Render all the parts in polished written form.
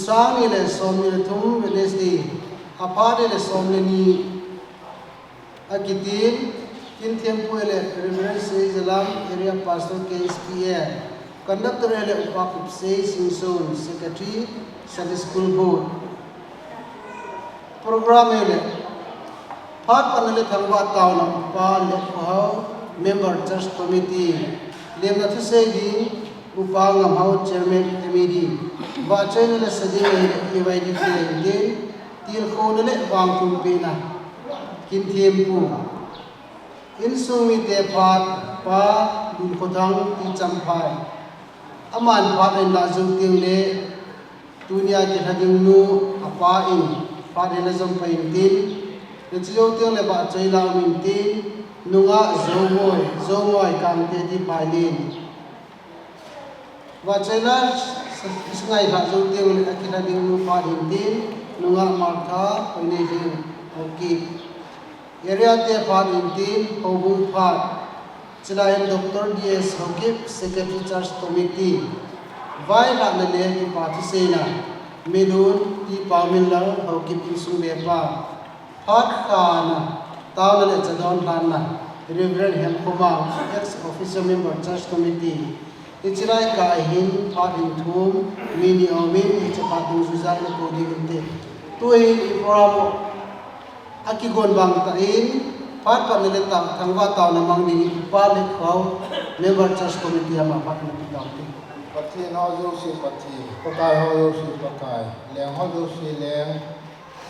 Sang ile somni thum Wednesday apade le somni ni akitin Kinthiam Puele Reverend Zalam Area Pastor KSPN Conductor ele Upak Upsei Simson Secretary Sunday School Board program ele phát pan le thangwa taw na pa le phao member church committee lem na thu se di upa ngam hau chairman committee va chen le sadi le eyd le de til kho le wang tum pe na kim thêm pu in sumi te phat pa dun khodang ti cham phai aman phat en la zu ting le dunia ke hading nu apa in phat en la zom pai tin le chiu ting le ba chai la min tin nunga zongoi kam te di pai lin wa chai la sngai ha zu ting le ke hading nu phat in tin nunga mar tha pai ne hin ki area te phat in tin hobung phat chilayan Dr. DS Hokip Secretary Church Committee vai la le le ki party se na midun ti pawmin la Hokip isu le pa phat khana taw le chadon plan na Reverend Hem Khoma ex official member Church Committee ichilai ka hin phat in thum mini omin ichapa du suza le ko di inte tuin ibramo akigon bang ta in phat pan le ta thangwa taw na mang ni pa le khau member Church Committee ma phat na taw ti pati no yo si pati pakai ho yo si pakai leng ho yo si leng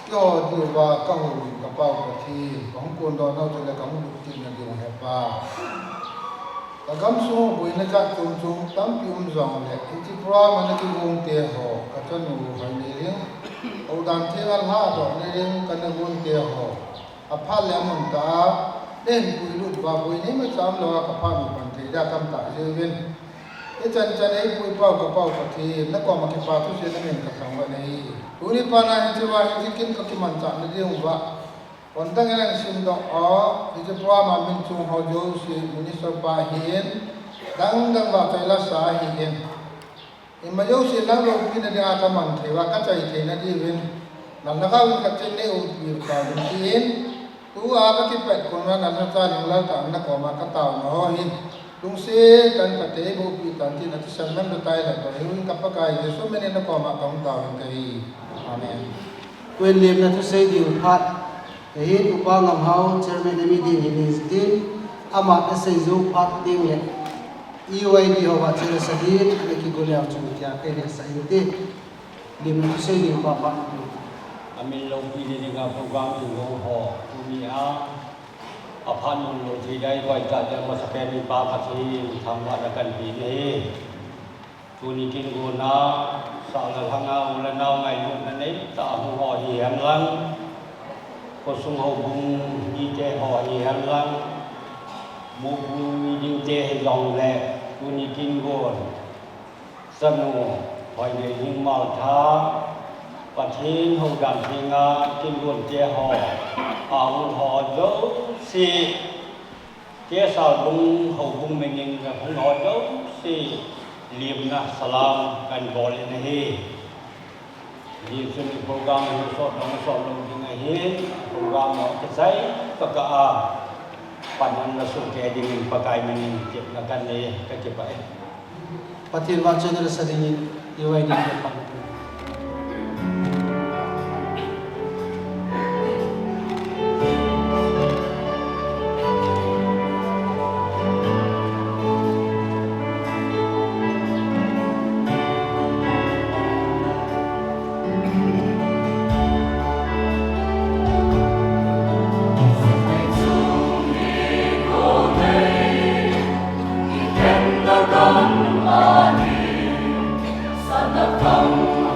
kyo di wa ka hu ka pa pati kong kun do no le kong du ti na di he pa ka gam su boi na ka chung chung tam pi zong le ti pra ma na ki gong te ho ka chan nu ha ni ring au dan thi al ha do ni ring ka na gong te ho a pha le mun ta den pui lu ba boi ni ma cham lo ka pha mi pan the da kam ta je ven chan ai pui pau ka pau ka thi na ko ma ki pa tu se na men ka sang wa nei tu ni pa na hi wa hi kin ka ki man cha na de wa on tang ngang sim do a hi je pra ma min chung ho jo si minister pa hien dang ba kai la sa hi hien in ma jo si na lo pi na de a ka man the wa ka chai the na di wen na na ka wi ka chen ne u pi ka ni hien tu a ka ki pet ko na na cha ling la ta na ko ma ka ta no hi lung se kan ka te bo pi kan ti na ti san man do tai la to hin ka pa kai je so mene na ko ma ka ta wen kai amen wen lem na thu sei di phat hin upa ngam hau chairman committee ni din ama sai zo phat ding le eyd ho wa chela sadin le ki golya chu kya ke ne sai te lem na thu sei di pa pa amin lo pi ni ga program ni lo ho ni a aphan mon lo thi dai wai ta ja ma sape mi pa pha thi tham wa da kan pi ni tu ni kin go na sa la hanga u la nau ngai lu na nei ta hu ho hi ham lang ko sung ho bung ni te ho hi ham lang mu bu ni te he long le tu ni kin go sa nu hoi ne hing mal thaปัจจัยหงดันทิงากินรวนเจ้าหออาหุหอโยสีเจ้าสาวบุงหงบุงเมนิงกับหงหอโยสีเลียมนะสลามกันบอลนะเฮยีสุนิโปรแกรมที่สอนน้องสอนลงที่ไหนเฮโปรแกรมเราจะใช้ปากกาปัจจัยละสุแก่ดิ่งปากกายมันเจ็บนักกันเลยก็เจ็บไปปฏิวัติเจริญสตินี้อยู่ไว้ดีกว่าSon of God.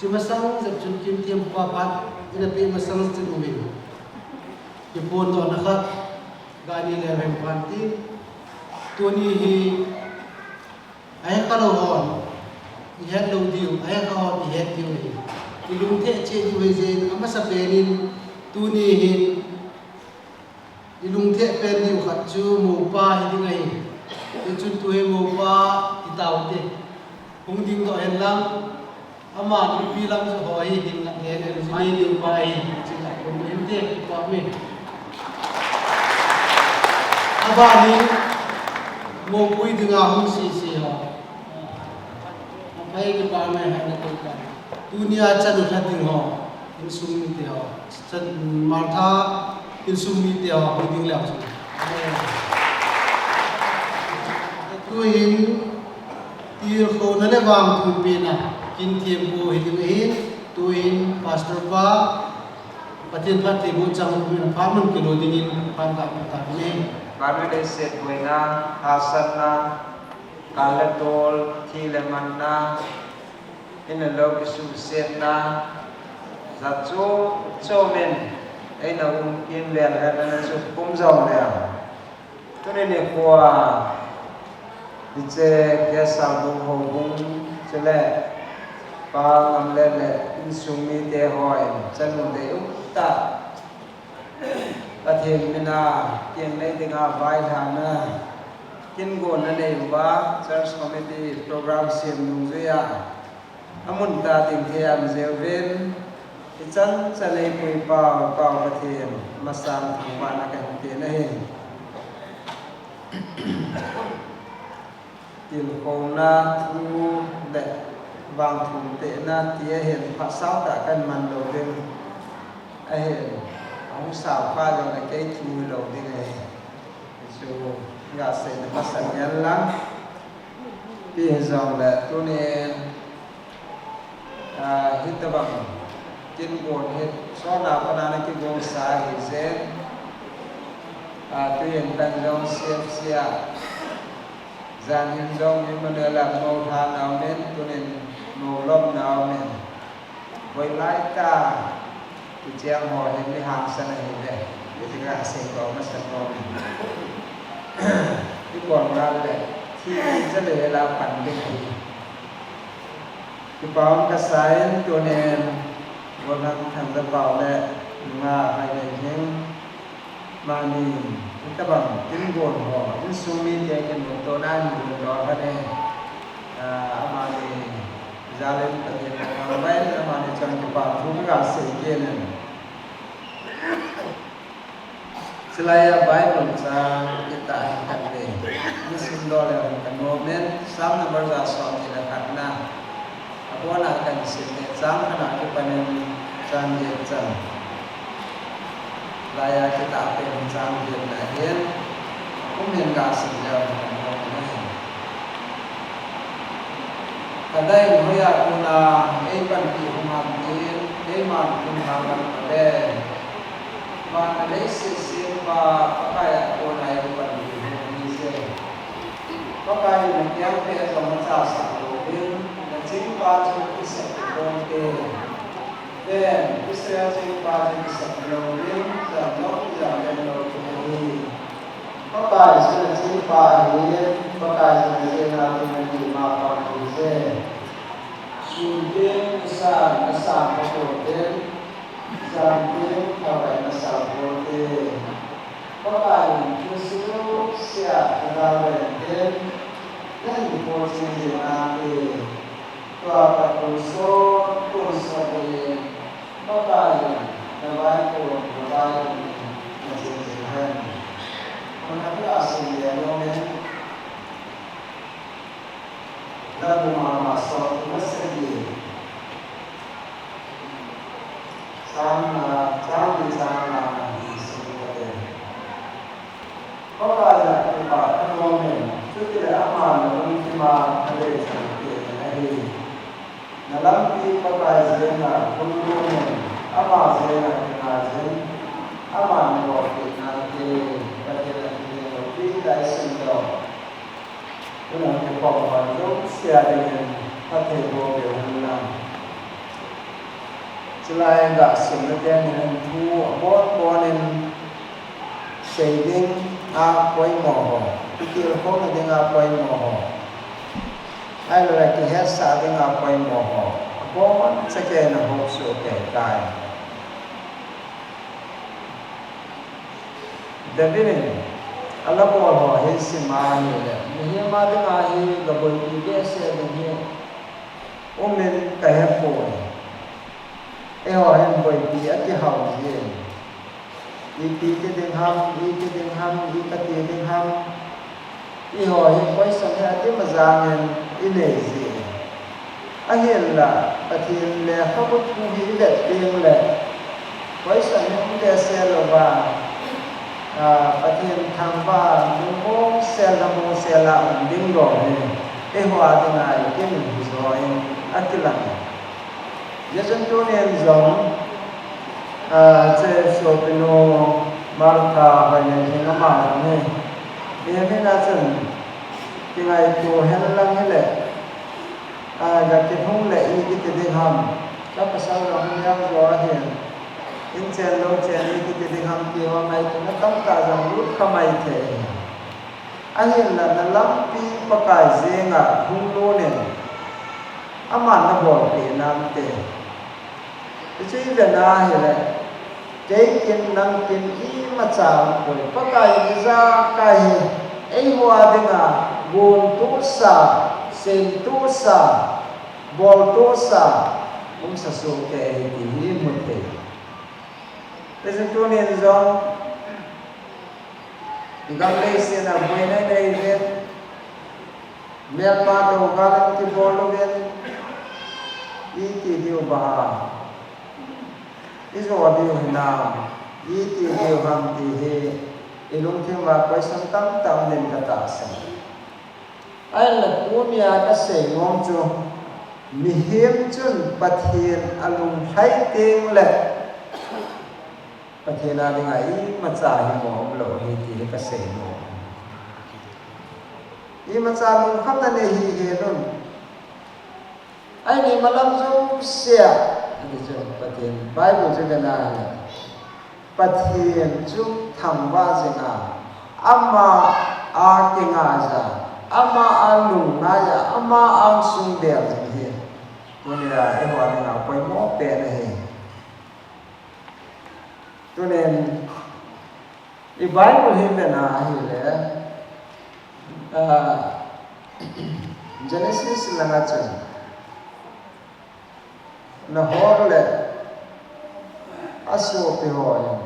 masang zat chun kim tiam pa pat ina pe masang chun umin ki pon to nakha gani le rem panti tuni hi ai ka lo hon i het lo diu ai ka hon i het diu ni i lung the che di we zen ama sa penin tuni hi i lung the pen diu khat chu mu pa hi ding ai i chun tu he mu pa i taw te hung ding do hen lang ama ni pi lam so hoi hin na ne ne mai ni pai chi la ko men te ko me aba ni mo pui dinga hung si si ho pai ke ba me ha na ko ka dunia chan tha ding ho in sum ni te ho chan martha in sumi tia ho ding la chu tu in tir ko na le wang tu pe na kin thiam ko hi ding hi tu in pastor pa patin phat ti bu chang bu na pha man ki lo ding in pan ka ta ne Karena set wena hasanna kaletol thilemanna in a log su setna zatsu chomen aina in len hana su kumjau le to ne kwa dice ke sa bu ho bung chele pa ngam le in sumi te hoi chanu de taประเทศมินาเกียงในติงาไว้ทางนะกินโกนนั่นเองว่า Church Committee Program เสียงนุ่งเสียอามุนตาติงเทียมเซเว่นที่ฉันจะเลยคุยเป่าประเทศมาสร้างถึงวันนักการเมืองนั่นเองกินโคนาทูเด็บางทุนเตนาเทียเห็นพระสาวตะกันมันโดเด่นไอเห็นông sao pha cho cái chui đầu đi này rồi gà sấy nó bắt sẵn nhắn lắm bây giờ là tôi nên hít ta bằng trên bồn hít số nào có đang cái bồn xài thì sẽ tôi hiện đang trong xem xe dàn hiện trong nhưng mà nữa là màu tha nào nên tôi nên màu lông nào nên với lái ta tu chiang ho hin ni hang sana hin le ti ga se ko ma sa ko ti kon ra le thiจะle la pan de ti pa on ka sai tu ne wo nan thang da pa le nga hai le hin ma ni ta bang tin gon ho tin su mi te ken to na ni do ka ne ma ni za le ta ne ma mai ma ni chang ti pa thu ga se ke ne Selain Bible sa kita ikan deh, ini simbol yang kemudian sama bersama kita karena aku akan disini sama karena kita panen janji jam, layak kita apa yang janji lahir, kemudian kasih jauh kemudian. Kadai mulia guna, ikan di rumah ini, iman guna pada mà lấy sự và có cái cô này còn đi xe có cái là kéo về trong nó ra sản đồ bên là chính qua trên cái sản đồ kê về cái xe trên qua trên cái sản đồ bên giờ nó giờ lên đồ kê có cái sẽ là chính qua hiện có cái sẽ là trên gì mà còn đi xe xuống bên cái sản có đồ bên Sambil kawai nasabote, pakai kusuh siap kawai dan posisi nanti, tua kusuh kusuh pakai kawai pakai nasihat, mengenai asal dia lomen, lalu masuk masjid. Sama di sana sebenarnya. Kalau ada tempat momen, itu tidak aman menerima ada seperti ini. Dalam pakai zina, kemudian apa zina kenazin, aman waktu nanti perjalanan lebih dari sendok. Dengan kepala itu siapa yang hati boleh hilang. Selain tak sebenarnya dengan tu, bon saving apa yang mau, fikir pun dengan apa yang mau. Ada lagi hasa dengan apa yang mau. Bon sekian nak sukai kai. Jadi ni, Allah boleh hisi mana le. Ni mana dengan ini gabung ini saya ni, umur kaya pun. Eo hem boi pi ati hau ye I pi ke ding ham I ka ti ding ham I ho hem boi sang ha ti ma zang I ne zi a hian la pathin le ha bu thu hi le ting le boi sang hem de se lo ba ประเทศทางบ้านลุงโมเซลาโมเซลาดิ้งดอกเนี่ยหัวที่ไหนกินหุ่นซอยอักิลังยันตัวเนี่ยจงเจ้าโซปิโนมาร์คาไปเนี่ยที่น้ำมันเนี่ยไม่น่าจะที่ไหนตัวเฮลังนี่แหละอยากจะทุ่งเลยอีกที่จะทำก็ภาษาเราเนี่ยร้อยเห็นอินเซลโลเจนี่ที่จะทำที่ว่าไม่ถึงต้องการจะรู้ทำไมเท่อันนี้แหละนั่นล้ำปีประกายเสียงทุ่งโลเนี่ยอามันน่ะบอกเปลี่ยนน้ำเตะที่เวลาเห็นเลยเจ๊กินนั่งกินอีมาจากคนประกายจะกายไอ้หัวเด็กบุญตุสาเซนตุสาบอลตุสาผมสะสมแก่ที่มุดเตะแต่สิ่งตัวนี้จงกำลังเสียนะบุญในเรื่องเมื่อมาดูการที่บอลเรื่องอีที่เดียวบ้าอีสวัสดีหัวหน้าอีที่เดียวหันที่เฮอีลุงที่มาไปสังตั้งตั้งเดินกระตาสังไอ้หลักผู้มีอาการเสียงงจูมีเหี้ยมจุนปะเทียนอารมณ์ใช้เตียงแหละปะเทียนอะไรไงมาจ่ายหมอมโหลเฮตีกระเสียงงอีมาจ่ายลุงคำนั้นเฮีเฮนุ่นไอ้นี่มาลำจูเสียอันนี้จูปะเทียนไบเบิลจะเป็นอะไรปะเทียนจูทำว่าจะงาอามาอาเก่งอาจาอามาอาลุงอาจาอามาอังสุงเดียร์จะเห็นตัวนี้ละไอ้หัวนี่ละไปมอเป็นเองตัวนี้อีไบเบิลเห็นเป็นอะไรเลยGenesis ละงั้นจังนะฮอร์เลยอาสูบไปหัวยัง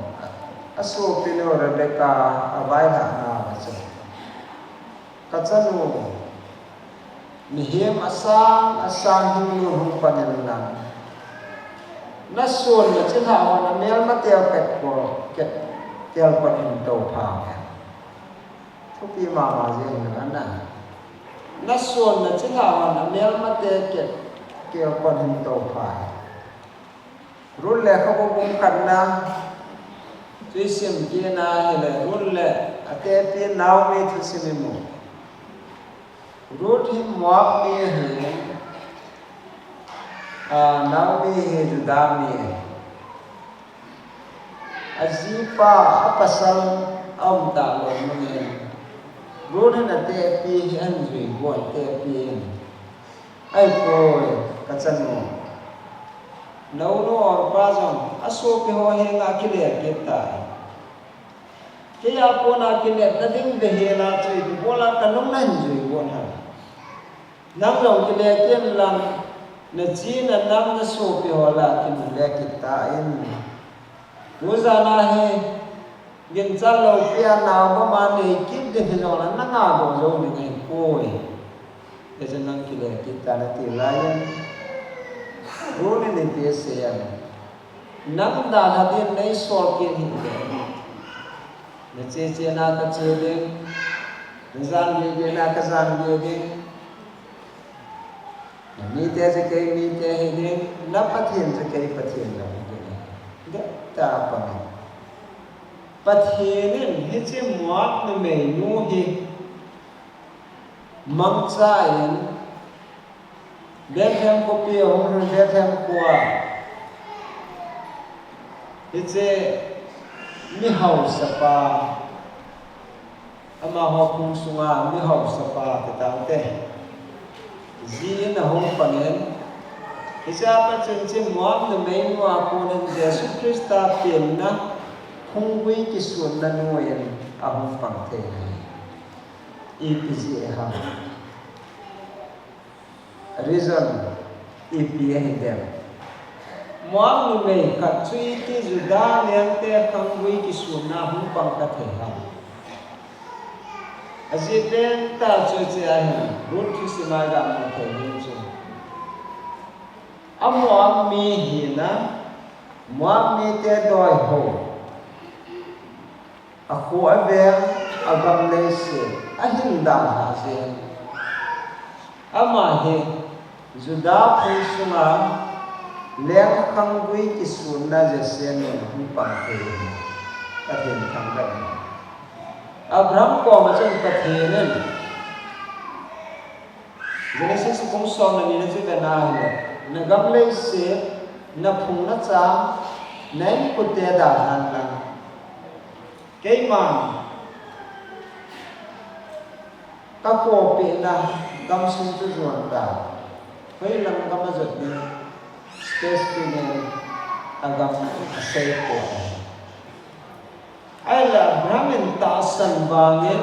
อาสูบไปโน่เรเบคาอาไว้หานาจังกัจจนูนิเฮมอาสางหิมูหุ่นปันยันนังนัสส่วนเนี่ยจะถามว่าเมียมาเตียวเป็ดโบเก็บเตียวปันหินโตพาทุกปีมาเสียงนั้นนะนัสส่วนเนี่ยจะถามว่าเมียมาเตียวเก็บเตียวปันหินโตพารุ่นแรกเขาบอกบุ้งกันนะจุยซิมกีน่าเห็นเลยรุ่นแรกอาเตปีนาวมีทุสิมิมูรุ่นที่หมวกมีเห็นนาวมีเห็นจุดามีอาจีป้าอัปสังอัมตาลงมันเองรุ่นที่นาเตปีเห็นจุยบวนเตปีไอ้โป้กัจจโนNauno or prazon aso ke ho henga kile kita kaya po na kile nading behela chui bola kanong nan jui bona nang long kile ken lang na chi na nam na so pe ho la kin le kita in uzana he gin chal lo pia na ba ma ne kip de no na nga bo zo ni ngai koi de nang kile kita na ti layan Rune ni biasa nang dah hadir nai sol ke ni nece na ka cedeng nzan ye na ka zan ye ni te se ke ni te he ding na pathian se ke pathian la ni ta pa pathian he che muat na me nu hi mang chain Bethlehem kopi orang Bethlehem kuah, itu mihau sapa, ama hokung sunga mihau sapa kita teh, zin hong panen, itu apa cincin muam the main muaku dan Yesus Kristus pienna, hongwi kisun dan nuyen ahong pangte, ipisi eham. Reason ipiye hidem muam ni me kacui ki juda yang te kangui ki suna hum pang ka theham aziden ta choche ahi rut ki simaga ma thehim chu amwam mi hina muam mi te doi ho khu ở bên ở gầm lê sẽ ở hình đàn hạ diện ở mà hệ Judah phu sunga leng khang gui ki sunna je sen hu pang the ka thiền thang da Abraham ko ma chen ka the nen Genesis kung song na ni na na na gam lê sẽ na phung na cha nai ko te da han lang cái mà các cô bị là gam sinh cho ruộng cả với lần gam giật đi space pin gam xây cổ ai là Brahmin ta sanh vangin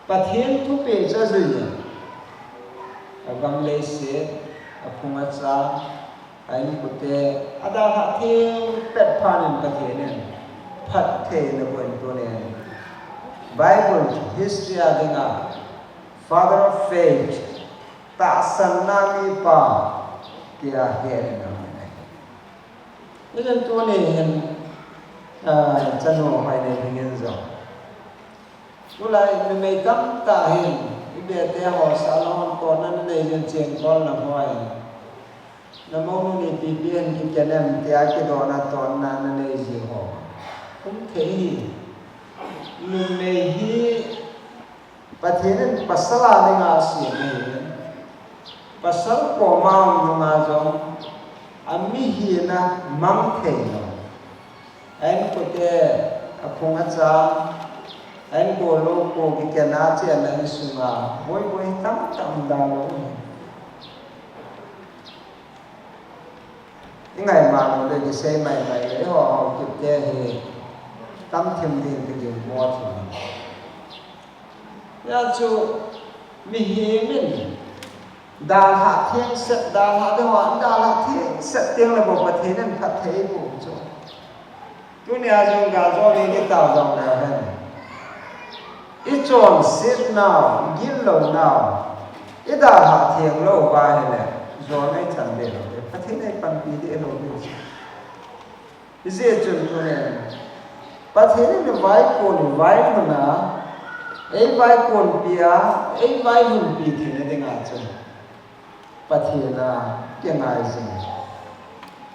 và thiên thu bị cho gì gam lấy xe phung ở cha anh có thể ada hạ thiên pet panin cái thế này phát thế là vấn đề này Bible history adinga father of faith ta sanami pa kia hiện na này nên tôi này hiện chân hồ hay này hiện rồi tôi lại mình cắm ta hiện bây giờ họ salon con nó này dân chuyện con là hoài là mong muốn đi biển thì cái này cái đó là toàn là này gì họ không thể hiện nhưng mà hi Pathin pasala ni nga siya ni pasal ko maam nga jong ami hi na mang thei no anh ko te aphunga cha anh ko lo ko ki kana che na sunga boy boy tam tam da lo những ngày mà nó lên cái xe mày lấy họ kịp che thì tâm thêm tiền cái gì mua thì ya chu mi hi min da hạ thiên set da hạ de wan da hạ thiên set tiếng là bộ thế nên phát thế bộ chu tu nia jong ga jo ni cái tao dòng nào hen ít chọn sit nào gin lâu nào ít da hạ thiên lâu ba hen này rồi này chẳng để rồi phát thế này pan pi để lâu đi cái gì chun tu nia phát thế này vai con vai na ấy vai con pia ấy vai hun pi thì nó đang ngã chân pathina cái ngày gì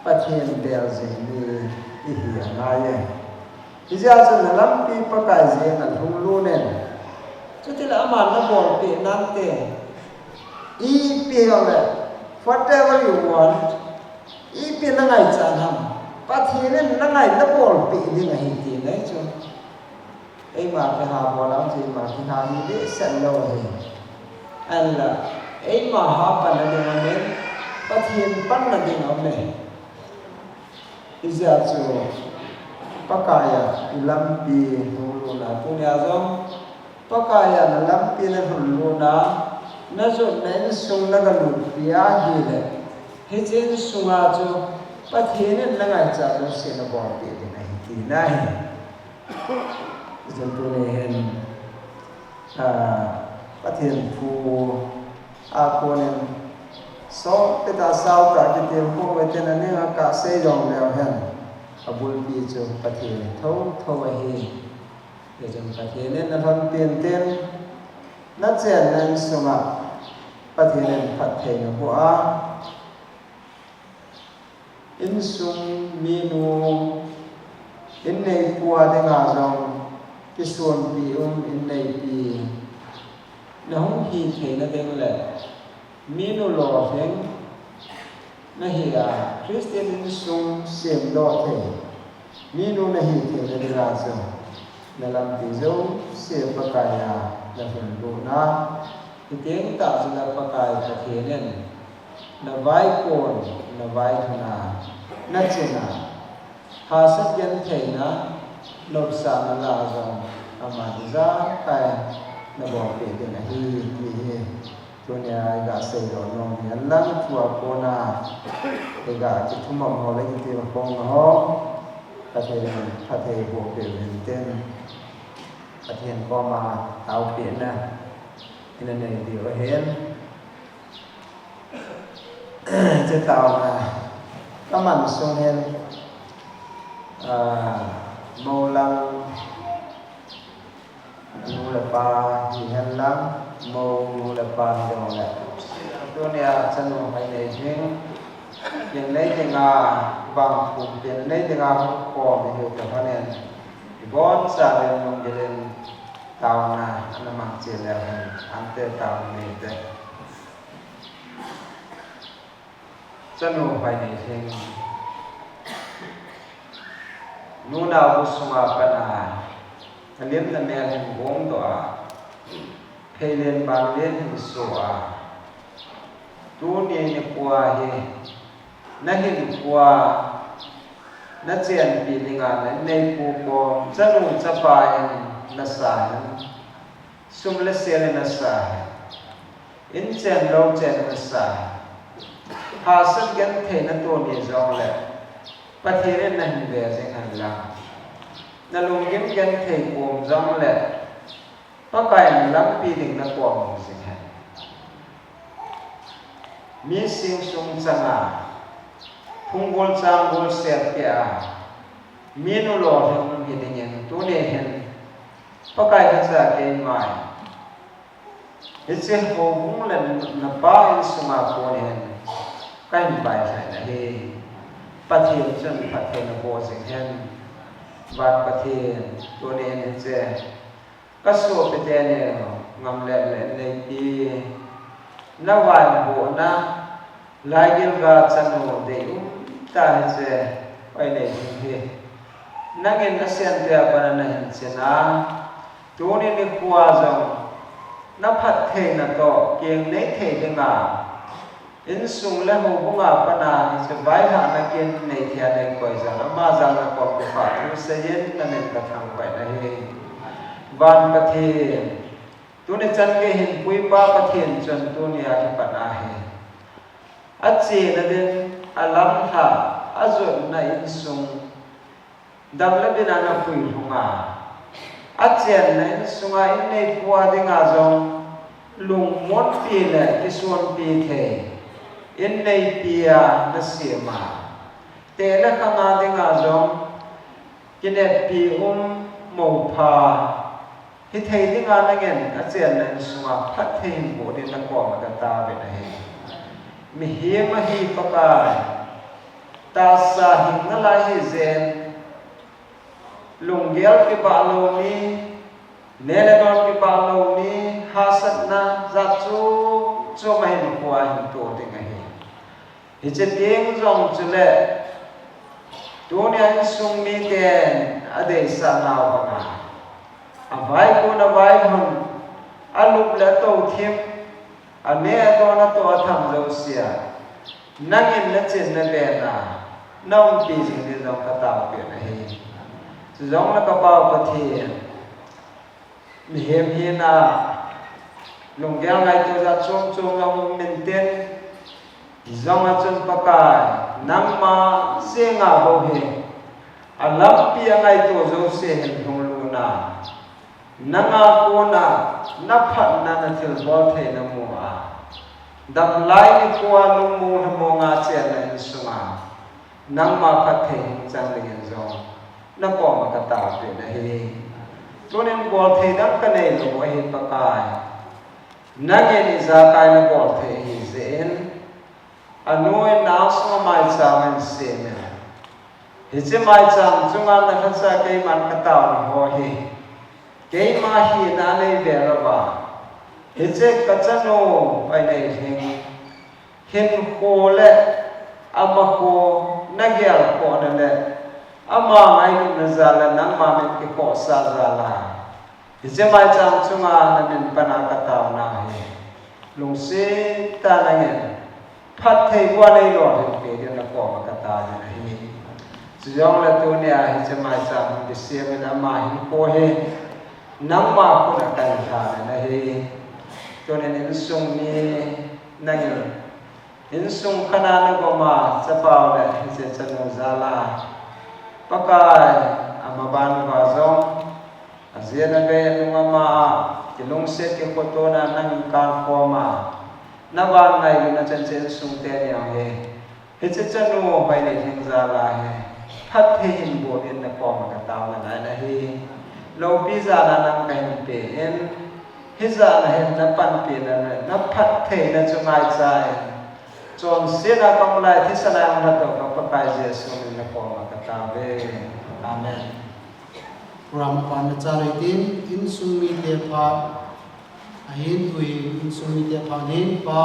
pathin bèo gì như đi hiểu ngay ấy bây giờ chân là lắm pi pa cái gì là hung luôn nè cho nên là mà nó bỏ pi nam tê ý pi là whatever you want ý pi nó ngày chân ham pathina nó ngày nó bỏ pi đi ngày thì đấy chứ ấy mà cái hà bỏ lắm gì mà cái hà đi để sẵn lâu rồi anh là ấy mà hà bắt là đường này bắt hiện bắt là đường này bây giờ chú bắt cái à làm pi luôn là tôi nhà giống bắt cái à làm pi là luôn là nó rồi nên sung là cái lụt bia gì đấy hết trên sung à chú bắt hiện là ngày trả nó sẽ nó bỏ pi thế này thì này dân tôi nên phát hiện phu cô nên số cái ta sao cả cái tiền phu về tiền này cả xây dòng đều hen bul pi cho phát hiện thâu thâu về để cho phát hiện nên là phần tiền tiền nó sẽ nên sum up phát hiện nên phát hiện của in sum minu in này qua để ngả dòng cái xuân pi in đây pi nó không hi thế nó tên là minu lo phèn nó hi Christian in sung xem lo thế minu nó hi thế nó đi ra rồi nó làm tí dấu xem bậc cài là phần đồ na cái tiếng tạo ra bậc cài là thế nên nó vai cồn nó vai thằng nó trên hà sát dân thể nộp sản là rồi mà ra cái nó bỏ về cái này hi cho nên gà xây rồi nó nhận lắm chùa cô na cái gà chỉ thum mỏng họ lấy cái tiền phong họ ta thấy bộ về mình tên ta thiền qua mà tao biển nè cái này điều hết chứ tao là các bạn xuân hen màu lăng lắm màu là bàn dòng là tôi nè chân nó phải để riêng tiền lấy tiền vàng cùng tiền lấy tiền không có để hiểu được cái này vốn sa lên nông dân tàu na anh mang chỉ là anh tự tàu này đấy chân nó phải để riêng nu nào cũng sung áp na liếm là mẹ hình vốn đó hay lên bàn lên hình sủa tu niệm qua he na hình qua na chen pi linga na nei pu ko chanu chapa na sa sum le se na sa in chen lo chen na sa ha san gan the na to ni zong le pa the na hin ve sing han la na lung yếm gan the kum zong le pa kai lam pi ding na ko sing han mi sing sung changa punggol changgol set kya minu lo thang hi ding yen tu ne hen pakai ka sa ke mai itse ho bung len na pa in sunga ko ne hen kai mi bai sai na he pathian chen pathian na ko sing hen van pathian tu ne hen che ka so pe te ne ngam le le pi na wan bo na lai gil ga chanu de ta che pai nei hi nangin asian te apana na hin chena tuni ni kwa jong na phat the na to kieng nei the dinga in sung le ho bunga pana se vai ha na ken nei thia nei koi ja ma ja na ko pe fa tu se yen na nen ka thang pai na hi van ka the tuni chan ke hin pui pa pathian chan tuni a ki pana he achi na den alam tha azun na in sung dam la bina na pui hunga achen na in sunga in nei puwa dinga zong lung mon pi le ki suan pi the in nei pia na sima te la khanga dinga zong kine pi mo pha hi thei dinga na ngen achen na in sunga phat thei bo din na ko ma ta be na he mi hi ma hi pakai ta sa hin na lai hi zen lung gel ki ba lo ni nele non ki ba lo ni hasat na za chu mai no kwa hin to de nga hi hi che ting jong chu le tu ni an sung mi ten ade sa na ba nga a vai ko na vai hun alup le to thim ane to na to tham zo sia nangin na chen na be na nong pi jing ni jong ka ta pe na hi zong la ka pau pa thi mi hem hi na lung gel ngai to za chom chom long min ten zong a chun pa kai nam ma se nga bo he alam pi ngai to zo se hen thong lu na nanga ko na na phat na na thil bo the na mu a dam lai ni ko lu mu na mo nga che na in sunga nam ma phat the chang ling zong na ko ma ka ta pe na hi to nen bol the dam ka nei lo hi pa kai na ge ni za kai na bol the hi zen anoi na so mai cha man se me hi che mai cham chunga na kha sa kai man ka ta ho hi ke ma hi na nei ve ra ba hi che ka chano pai nei hin hin ko le ama ko na gyal ko na le ama ngai na zala nang ma men ki ko sa zala ise mai chang chunga na men pana ka ta na he lung se ta na ngen phat thei kwa nei lo pe de na ko ma ka ta na he jong la tu ne a ise mai chang de se men ama hin ko he nang ma ko na kan tha na he to ne ne sung ni na ngen in sung khana na ko ma cha pa le ise chanu zala pakai amaban ka zong azena be nungama kilung set ke photo na nang kan koma na ban nai na chen chen sung te ya he he che chanu bai le thing za la he phat the hin bo in na koma ka ta na na he lo pi za na nang kai pe en hi za na hen na pan pi na phat the na chu ngai chai chon se na kong lai thi sana na to ka pa kai jesu ni na ko ma ka ta ve amen Ramapan na charitin in sumi te pha ahin tui in sumi te pha nin pa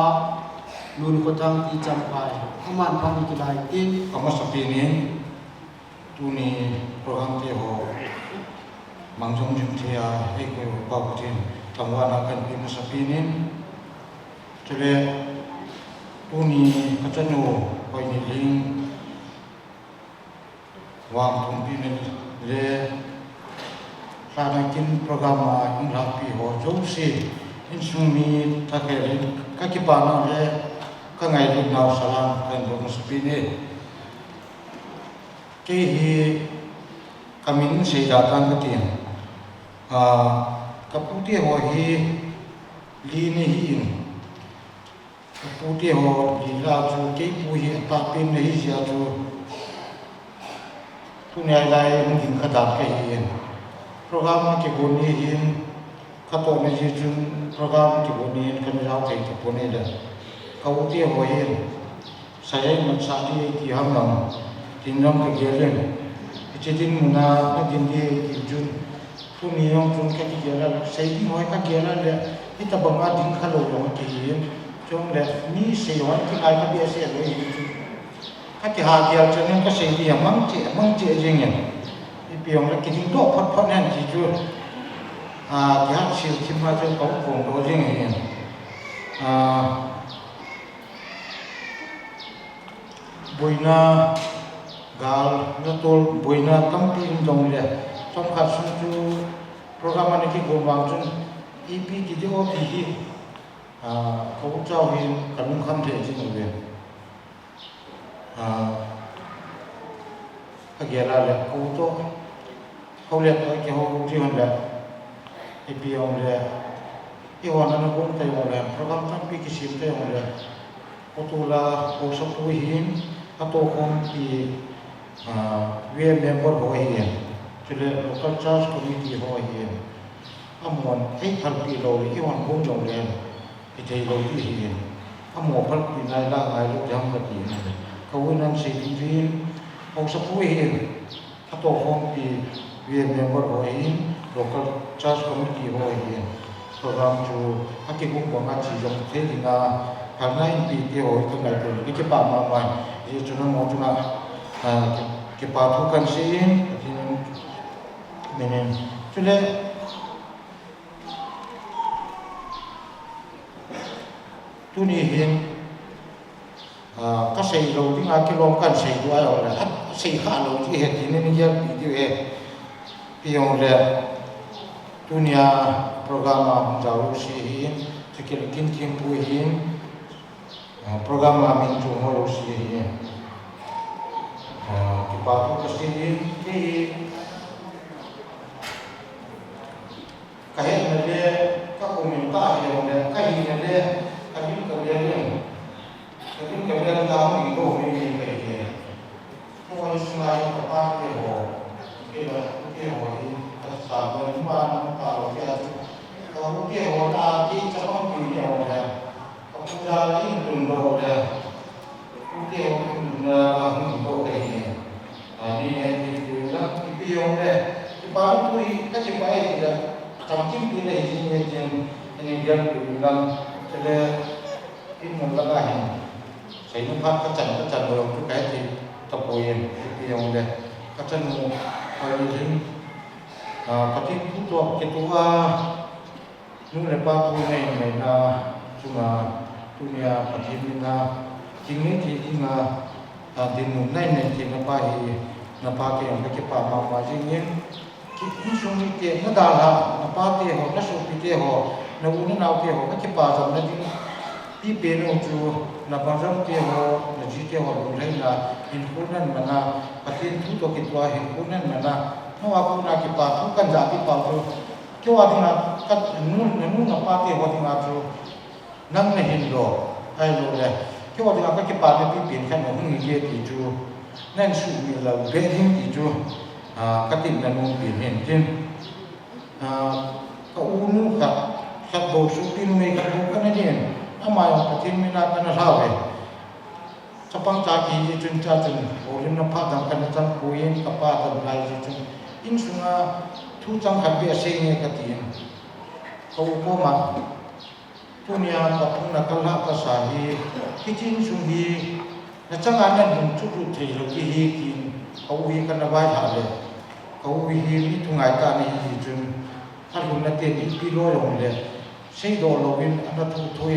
nun ko thang ti cham pai aman phan ki lai tin Kamasapinin tuni program te ho mangjong jing thia he ko pa putin tamwana kan pi masapinin tele tuni kachanu koi ni ling wang thum pi ne le sana kin program ma in ra pi ho jong si in sumi thakere ka ki pa na le ka ngai ri naw salam kan do masapinin cái hi kamin sei da tan ka tin ka puti ho hi li ni hi ka puti ho li la chu ke pu hi pa pin ni hi ja chu tu ne lai mun din ka da ke hi program ki gon ni hi ka to ne ji chun program ki gon ni kan rao ke ki pone da ka puti ho hi sai man sa di ki ham nam tin nom ke gelen ichitin muna na din di ki jun tu ni yong jun ka ki gela sai di hoi ka gela le ita banga din kha lo lo ki yin chong le ni se wan ki ai ka bi se lo yin chu ka ki ha gel chen ka sai di mang che jing yin i piong le ki din do phot phot nan ji chu ki ha sil chi ma chen ko phong do jing yin boina gal na tol boina kampi dong le trong kha sun chu program ani ki go wang chun ep ki jo pi hi ko chao hi kanung kham the chi nong le ka gera le ko to ko le to ki ho ji hon le ep ong le i wan na ko ta yo le program kampi ki sim te ong le ko tu la ko so pu hin ato khom pi we member ho hi chule local church committee ho hi amon ai thal pi lo i wan bom jong le i thei lo ti hi amo phal pi nai la ngai lo jam ka ti na ko nan se ti rin ho sa pu hi ato khom pi we member ho hi local church committee ho hi program chu aki bum ko ma chi jong the ni na hàng nay thì cái hội cái ngày thường cái bà mà ngoài thì chúng nó một chúng là cái bà thu cần sĩ thì mình cho nên tu ni hiện các sĩ đầu tiên là cái lòng cần sĩ của ai là sĩ khá đầu tiên hiện thì nên giờ bị điều hệ thì ông là tu ni program giáo sĩ hiện thì cái kinh nghiệm của hiện program amin chung ho si hi ki pa tu ka si ki ka he na le ka komin ta hi le ka hi na le ka hi ka le da mi do mi ni ka hi ko wa su na ka pa ke ho ke ho hi ka sa ba ni ma na ta lo ke ka ho ke ho ta ki cha ho ki ne ho le ra đi từng độ là cũng kêu từng độ này đi này thì từ đó cái biêu này cái bán tôi các chị bay thì là trong chính cái này thì nhân dân từ năm cho nên cái nguồn là cái sẽ nó phát các trận rồi cái thì tập bồi cái biêu này các trận coi như thế các cái phút độ cái thứ những cái ba tôi này là chung là dunia patimina kini ti inga dinun nai ne ti na pa hi na pa ke ang ke pa ma jingin ki insumi te na da la na pa te ho na su pi te ho na u na nau te ho ke pa jam na ding pi pe no chu na pa jam te ho na ji te ho lu lai na in hunan mana patin thu to ki twa hin hunan mana no a ku na ki pa thu kan ja ti pa chu kyo a ding na ka nu na pa te ho ding na chu nang na hin lo ai lo le cái bọn chúng ta cái bà này bị biến thành một người kia thì chú nên sự việc là về hình thì chú các tỉnh là nông biến hiện trên có u nu khác khát bầu sụp tin mấy khát bầu cái này điền à mà ông cái thiên mình là cái nó sao vậy sắp băng cha kỳ gì chân cha chân ổn nó phát đằng cái nó chân bùi cái ba đằng này gì chân in xuống à thu trăng khát bia sinh nghe cái tiền câu câu mà tu nia cái phun là cái lá cái sa hi cái chín xuống hi nó chẳng ai nên dùng chút chút thì rồi cái hi kín câu hi cái nó vai thảเลยcâu hi mi thu ngày ta này gì chânถ้าคุณนักเตะอีพีโร่ลงเลยใช้โดนลงเป็นอันนั้นทุย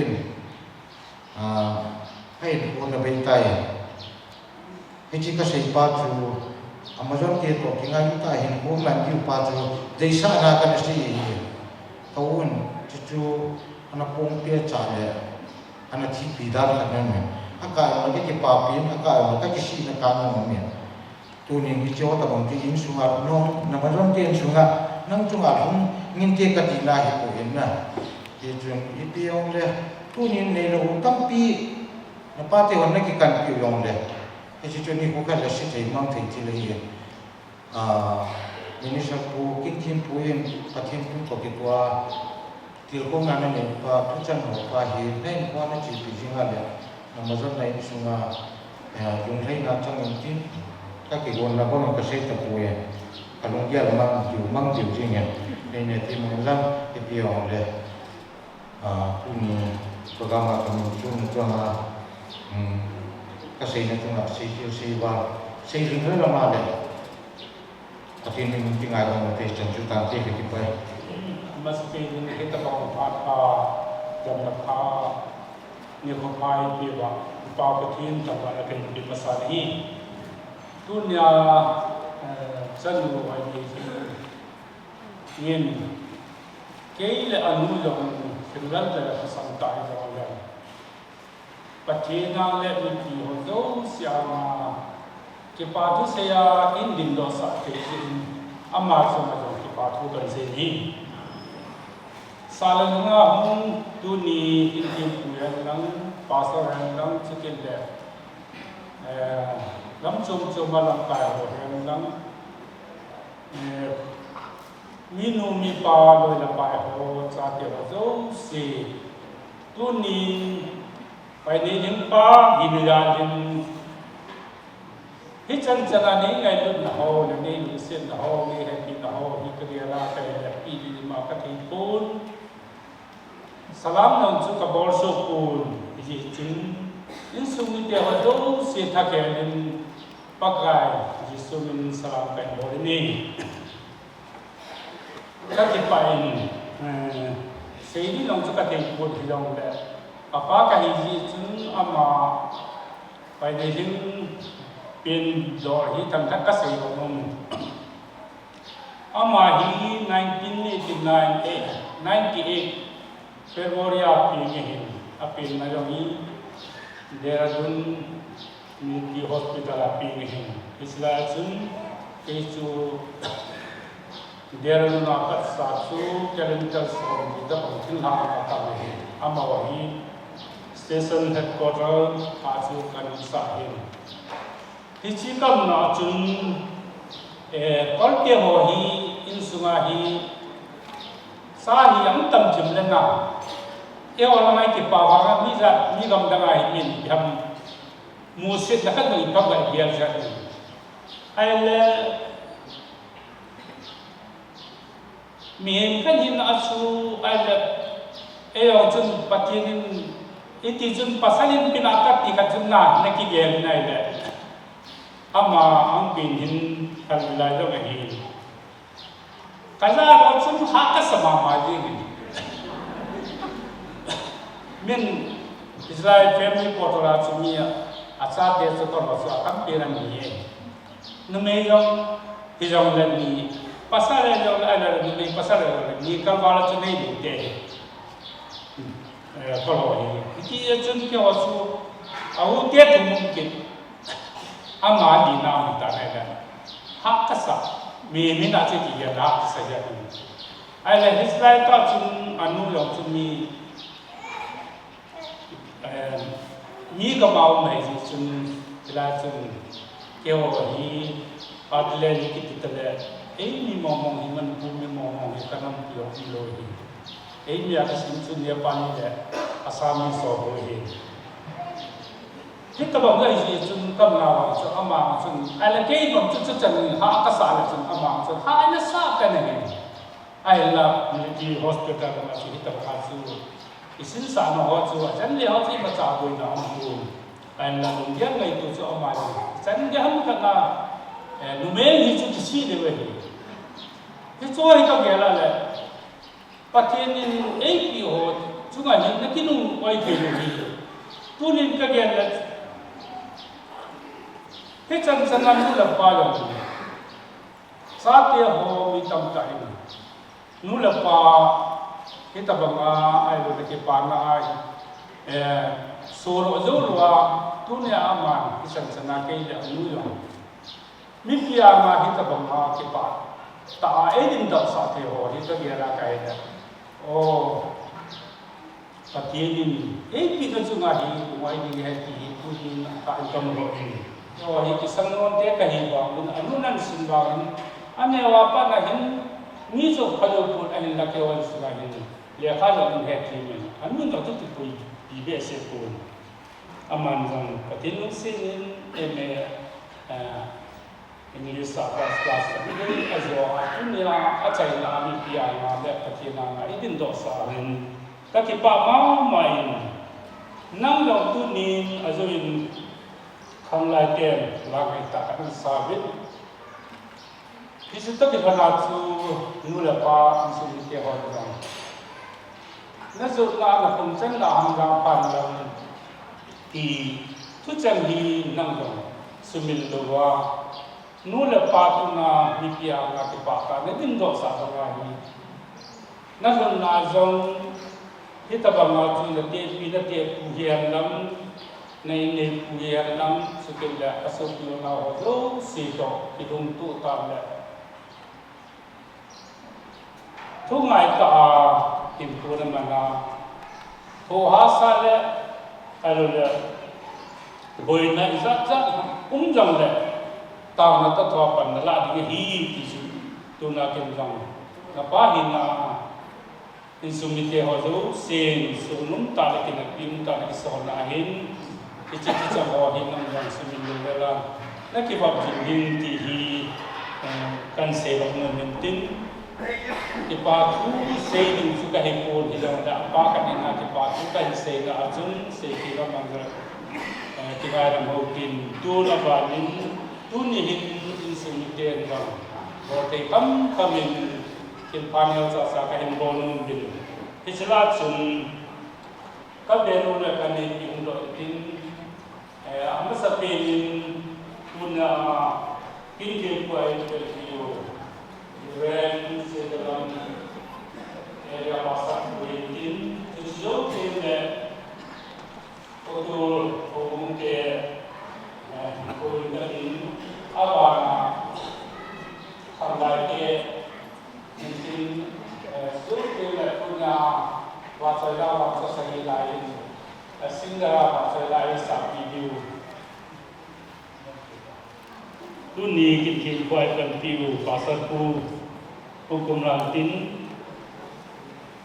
ให้คนละไปไต่ให้ชิคกี้พายป้าจูอามาจอนเกตบอกที่งานที่ตายเห็นพวกมันที่ป้าจูได้สร้างงานกันสิเขาอุ่นจู่อันนั้นพงเตี้ยจ่าเลยอันนั้นที่ปีดากันนั่นเองอากาศมันก็จะป้าปีนอากาศมันก็จะสีนักการเมืองเนี่ยตัวนี้ที่เจ้าตะบงที่ยิงสุงาน้องน้ำมันจอนเกตสุงานั่งจุงอาทุ่งงินเตกตินาหิโกเห็นนะเจจุงอีเปียงเลยตู้นี้ในเราตั้งปีนับป้าเทวันนักกิการปียงเลยเจจุนี่กูแค่ละสิใจมั่งถึงที่เลยมินิสักกูกินทิ้งผู้ยังปะทิ้งผู้ตกิตัวที่เรางานนั้นเนี่ยป้าทุกจันหัวป้าเห็นในวันนั้นจีบจริงอะไรนำมาจนในสุงายุงไทยงานจังเงินทิ้งก็กี่คนเราก็มันก็เสียตะปูยังkalau dia mang jiu jingnya ini tim lang ipiong le puni programa kami cuma kasih nanti nak sih ringan lama le tapi ini mungkin ada nanti jangan nanti kita mesti kita bawa apa jam apa ni kopai biwa bawa ketin tanpa ada di pasar ini dunia dân người thì nhìn cái là anh nuôi thì rất là sáng tạo rồi và khi nào lại mình thì họ đâu xem cái bà thứ xe in định đó sẽ thì mà xong rồi cái bà thu gần gì đi sau lần nữa ông tu ni in định của anh đang bà sao anh đang chỉ cái là lắm chung mà làm cái rồi anh đang minu mi pa loi la pa ho cha te ho zo si tu ni pai ni nim pa hin la din hi chan chan ani ngai lu na ho le ni ni sen na ho ni he pi na ho hi kriya la kai la pi ni ma ka thi pun salam nang chu ka bor so pun ji chin in su mi te ho zo si tha ke din pakai Yesus min salam kai ho ni các cái bài xây đi lòng cho các cái cuộc thì lòng đấy apa cái gì chúng ama bài này chúng bên đó thì thằng các xây của ông ama hi 1998 February pin ini apin na yung hi Dehradun Community Hospital apin ini isla sun kesu Dehradun akat 1 kilometer from the Bangkok Kami Amawahi station headquarter Asu Kanisahim. Hichi kam na chun kolke ho hi insunga hi sahi am tam chim le na ewa mai ki pa wa mi gam da ngai min yam musit na kan ngai pa ga biar ja ai le mi kan hin asu ai le ewa chun patin iti chun pasalin pinakat ti ka chun na ki gel nai le ama ang pin hin kalilai do hin kaza ro chun ha ka sama ma ji min Israel family potora chumia acha de so ko so kam pe ran ni no me yong hi jong len ni pasare jong ala ni pasare ni ka wala chu nei ni de ko lo hi ki ye chun ke wa su au te tu mungkin ama di nam ta ne da hak kasa mi na che ki ya da sa ja ni ai le Israel ta chun anu lo chun ni mi ka mau mai ji chun la chun ke wa hi adle ni ki ti tale ei mi mo mo hi man pu mi mo mo hi kanam pi lo hi mi a sin chu Nepali le Assamese so bo hi hit tabang lai ji chun kam na wa chu ama chun ala ke bam chu chu chan ha ka sa la chun ama chun ha na sa ka ne ai la military hospital ma chi hit tabang chu isin sa no ho chu chan le ho chi ma cha bo na ho ai la lung yang ngai tu chu ama chan ge ham ka na nu me ni chu chi de we hi chu ai ka ge la le patien ni ei pi ho chu ga ni na ki nu wai the ni tu ni ka ge la he chan chan na nu la pa lo sa te ho mi tam ta ni nu la pa ke ta ba nga ai lo ke pa na ai so ro zo lo wa tu ne ama ki chan chan na ke le nu yo mi pi ama hi ta ba nga ke pa ta ai din da sa te ho hi ta ge ra kai da o patien ni ei pi ka chu nga hi wai ni he ki tu ni ta an kam ro ni o hi ki sang non te ka hi ba mun anu nan sin ba ane wa pa na hin ni zo khalo put an la ke wan su ga ni le kha lo ni he ki ni an mun da tu tu bi be se ko aman jang patien nu sin eme English class ni azo dunia achai na mi pia na le patien na idin do sa ren ta ki pa ma mai nang lo tu ni azo in khang lai tem la ngai ta kan sa bit kisit ta ki bana chu nu la pa su ni ke ho da na zo na khum chen la hang ga pan la ti tu chen hi nang do sumil do wa nu la pa tu na mi pia na ki pa ka ne din do sa ga ni na zo na zong hi ta ba ma chu la te pi na te pu hian lam nei nei pu hian lam su ke la aso pi na ho zo si to ki dum tu ta la thu ngai ta kim tu na ma na ho ha sa le alo le boi na za za jang le ta na ta thwa pan na la di hi ki su tu na kem jang na pa hin na insumite ho zo sen sunum ta le kin pim ta le so na hin ki chi chi cha ho hin nam jang sumin le la na ki ba jin hin ti hi kan se ba no men tin ki pa thu se din su ka he ko hi la da pa ka ni na ki pa thu ka se na ajun se ki ba mang ra ki ba ram ho tin tu na ba nin tu ni hin insumite ba bo te kam kamin kin panel sa ka hin bon bin hisla chun ka benu le ka ni yung do tin amma sa pin una kin ke kwai ke yo ren se de lam area pasa tin tu jo tin le otor o ke ko ni abana sampai ke mungkin suatu punya wacana segi lain, sehingga wacana lain sapi diu. Tuni kita kuat dan diu pasal hukum lantin,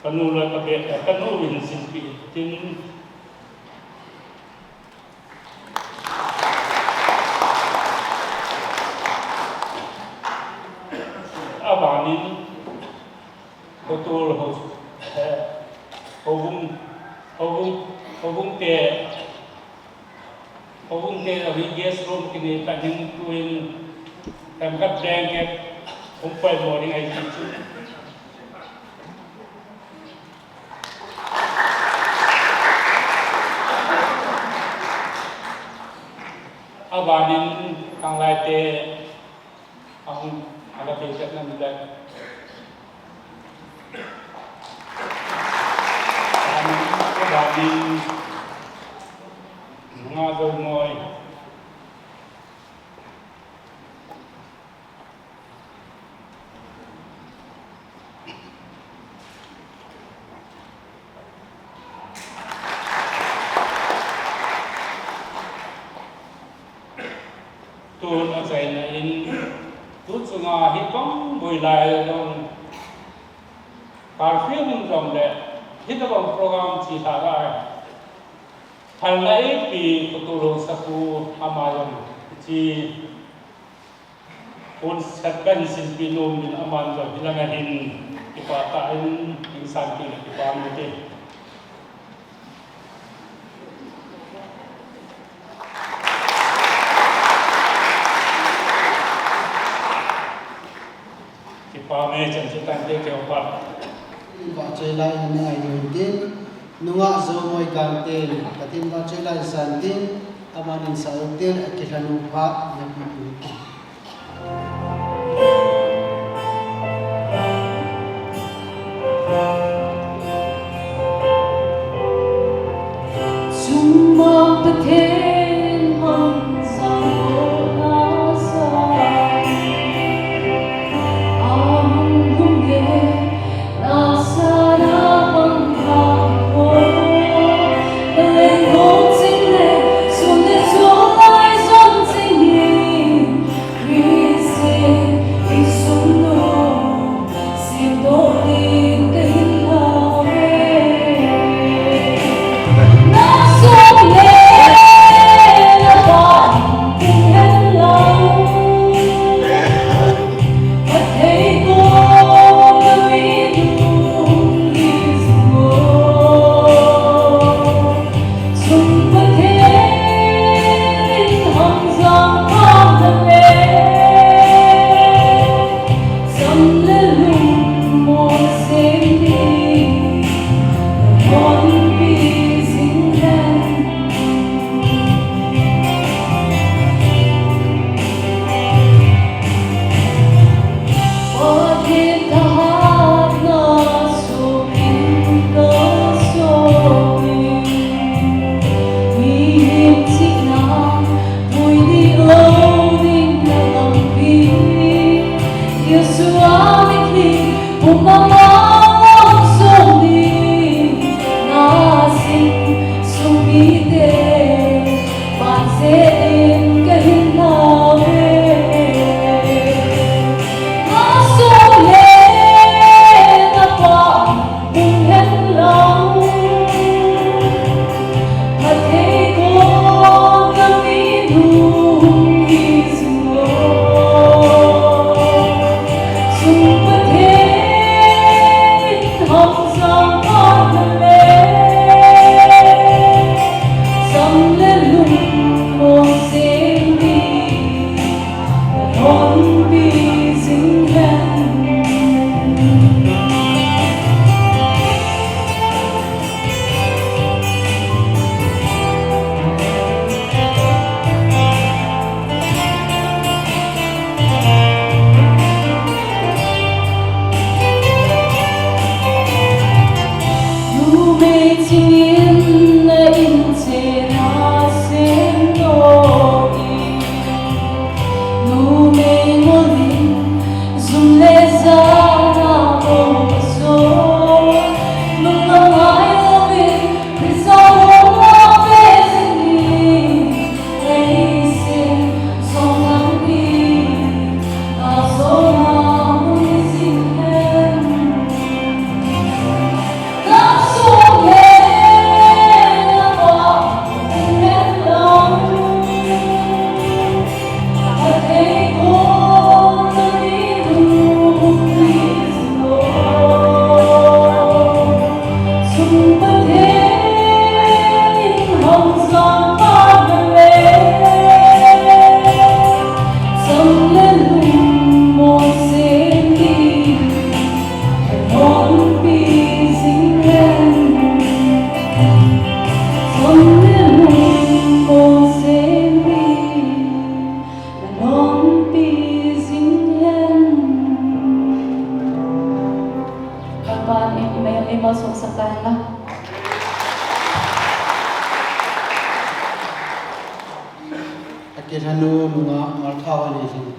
penulah kebet, penuhin simpi tin. Abanin betul hubung te dari guest room kini tajeng tuin tempat blanket umpai boarding ai itu abanin kang lai te ang ada pencet nan dak Badin ngado moi tun asai na in tu sunga hi pang boi lai long par phim dong le hit the program chi thara hal lai pi kutulong saku amayon chi on satkan sin pinom min aman lo bilangahin ipatain insan pi ipamute ipame janjitan de ke opat ba chela in ai din nunga zo moi gang ten katin ba chela san din amanin sa hotel akilanu pa na pi Akilanu nunga malthawa ni sin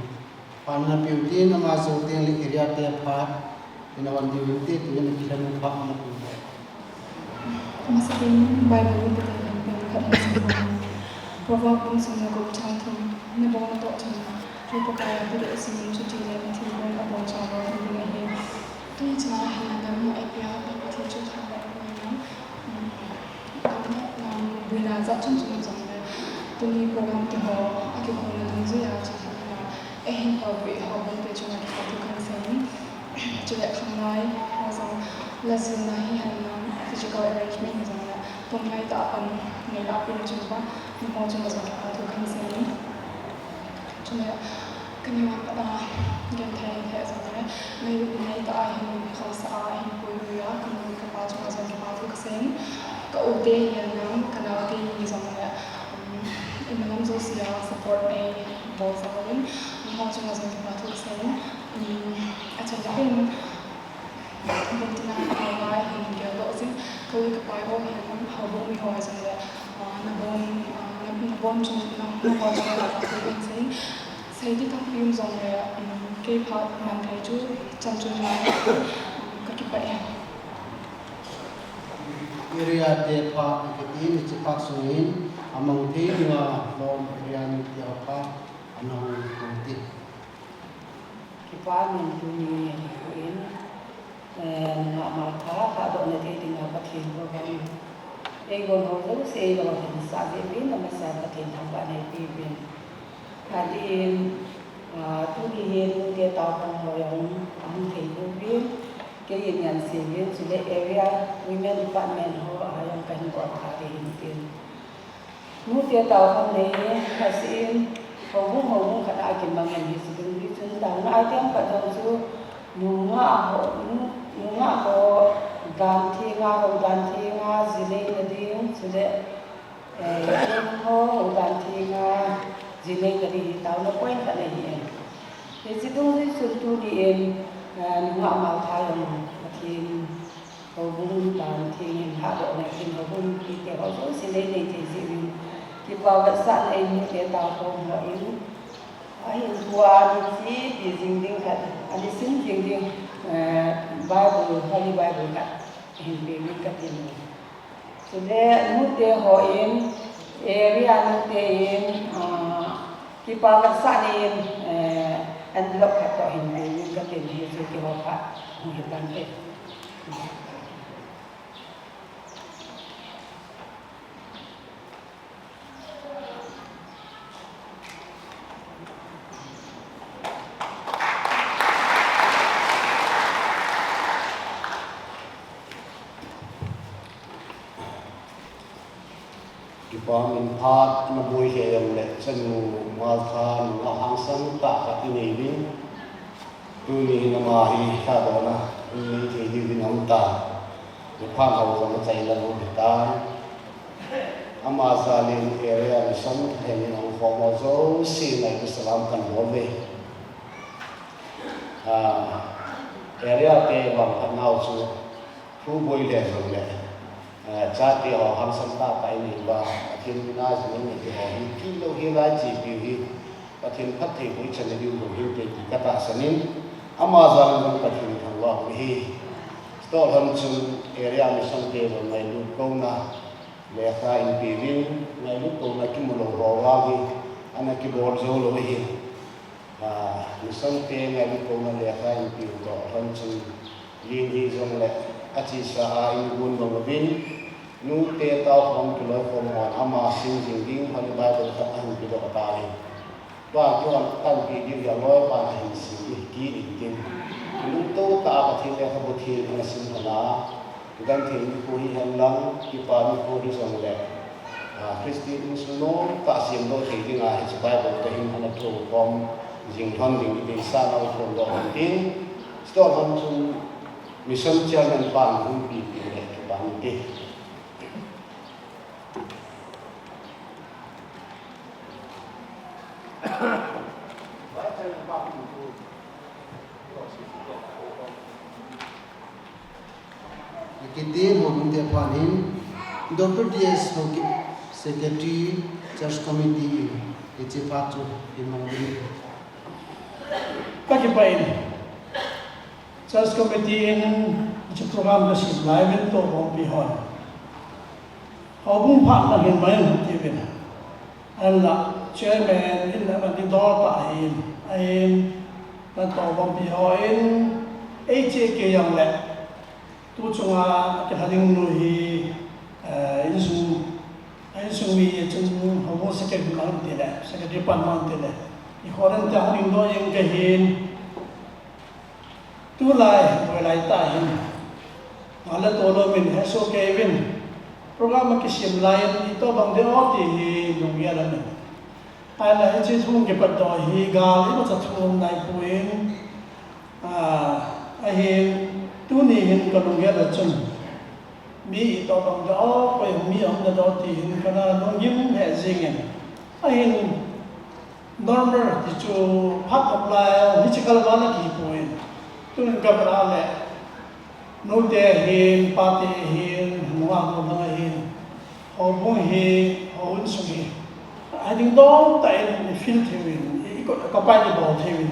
panna piutin ama so teng li area te pha inawan diwti tu ni akilanu pha na pu Masakin Bible kita yang berkat semua. Proverb pun semua kau cantum. Ni bawa nak cantum. Kita kaya tidak semua cuci dan tiba apa cara dengan ini. Tu cara hendak mu IPA dapat cuci cara. chân chân rằng là tôi đi program thì họ cái con là đúng rồi à chỉ là em họ bị họ vẫn bị trong cái tôi cần xem cho lại không nói là rằng là gì này hay là physical arrangement rằng là tôi ngay tại ngày nào cũng chúng ta nhưng mà chúng ta rằng là tôi cần xem cho nên cái này là gần thay thế rằng là ngày tại hình khó xa hình bồi hồi á cái này các bạn chúng ta rằng là tôi xem cái ưu tiên yang cái nào thì rằng là em làm gì sẽ support này bao giờ cũng nhưng mà chúng ta rằng là tôi xem ở trong cái mình tin là ai hình kiểu đó chứ cái bài báo hình họ cũng bị hỏi rằng là nó bon trong nó bao giờ là tôi cũng xem xây đi các phim rằng là cái part mang thấy chú chân chân là cái bài area te pa ke tin chi pa sungin among thi nga lom area ni ti pa anong ti Kita mendunia ini nak markah ada nanti tinggal pakai program. Egon hotel saya kalau kita sahaja ini nama saya pakai tambah nanti ini. Hadin tu dihin dia tahu orang angkai ini. Kaya yan singin sila area women department ho ayang kan buat hari ini. Mungkin tahu ni hasil hubung kena akin bangan di sini tentang item pada tu nunga ho ganti nga zilei tadi sudah ho ganti nga zilei tadi tahu nak poin kat ni. Di situ suatu di nunga mal thayong makin hubung ganti hado makin hubung kita ho zilei ni jadi kita besar ini kita tahu bahwa ini ayat dua ni di jingding kat, ada sin jingding Bible, Holy Bible kat, Hindu kat ini. Sudah mute hoin area mute in kita besar ini envelope kat Hindu kat ini jadi kita dapat menghidupkan. Pamin pat na buhay kayang le sa malkan na hangsang takat inibin tuni na mahi kada na ini jadi dinamta depan hawa na cailan mo bitan ama salin area misam kaya ng formoso sinay Islam kan boleh area te bang panaw su fu boy le so le chati ho hangsang takat ini ba thiên na chỉ nên để họ đi kilo hi lai chỉ biểu hi và thiên phát thị với chân điều của hiếu để chỉ các bạn xem Amazon cũng phát triển thằng lo hi store hơn chung area mình sang thế rồi ngày lúc câu na để ta in biểu ngày lúc câu na cái một lỗ rò vào đi anh cái board dấu lỗ hi mình sang thế ngày lúc câu na để ta in biểu rõ hơn chung liên hi trong lệ chỉ sa in buôn bằng bên nu te tao phong tu lo phong mon ama sing sing ding hal Bible ka an bi do ta ni wa chuan tan pi di ya lo ba hin si ki di tin nu to ta ka thi le ka bu thi na sin na gan thi ni ko hi han lang ki pa ni ko ri song le Christi in suno ta sim do thi ding a hi Bible ta hin ana to kom jing thon ding di sa na ko do tin sto han chung mission chairman pan hu pi pi le ba ni ti Kitin hubung te panin Dr. D.S. Hoki Secretary Church Committee Ichi Patu Imangin Kajipain Church Committee in Ichi program na si live to Bombi Hall hubung pak na hinmayan hutibin Allah chairman in na mandidor tahin ayin na to Bombi Hall in AJK yang le tu chunga ke haling nuhi insu sumi chung homo secretary man tele secretary pan man tele I khoran ta ning do yang ke hin tu lai boy lai ta hin ala to lo min ha so ke win program ki sim lai I to bang de o ti hi nong ya la ni ala he chi thung ke pat do hi ga li ma cha thung nai puin a hin tu ni hin ka nong ya la chung mi to bang do ko mi am da do ti hin kana nong yim he zingen a hin normal ti chu phat apply physical wala ki point tun ka bra le no de hin pa te hin nuwa ko na hin ho bu hi ho un su hi I think do ta in feel the win I ko ka pa ni bo the win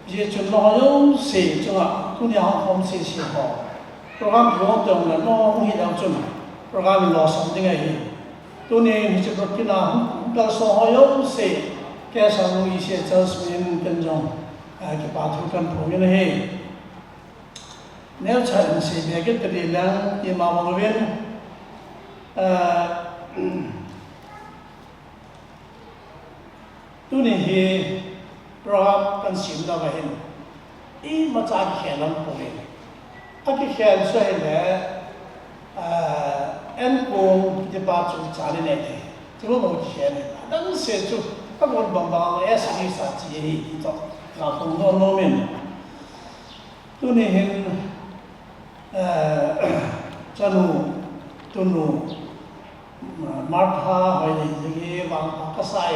je chu no yo se chu a tu ni ha hom se se ho program go tong la no hi dang chu program lo something ai hi tu ni hi chu ko ki na ka so ho yo se ke sa no I se cha su yin kan jong ke pa thu kan pho yin he nếu chẳng sẽ về cái tự nhiên là thì mà mọi người tu này thì program cần xịn đâu vậy ý mà cha cái khéo lắm của mình cái khéo xoay là em cùng cái bà chủ trả lên này thì nó một khéo này đang sẽ chủ các con bằng bằng ấy sẽ đi sát chỉ đi cho là không có nô mình tu này hiện cho nu tu nu martha hỏi gì vàng các sai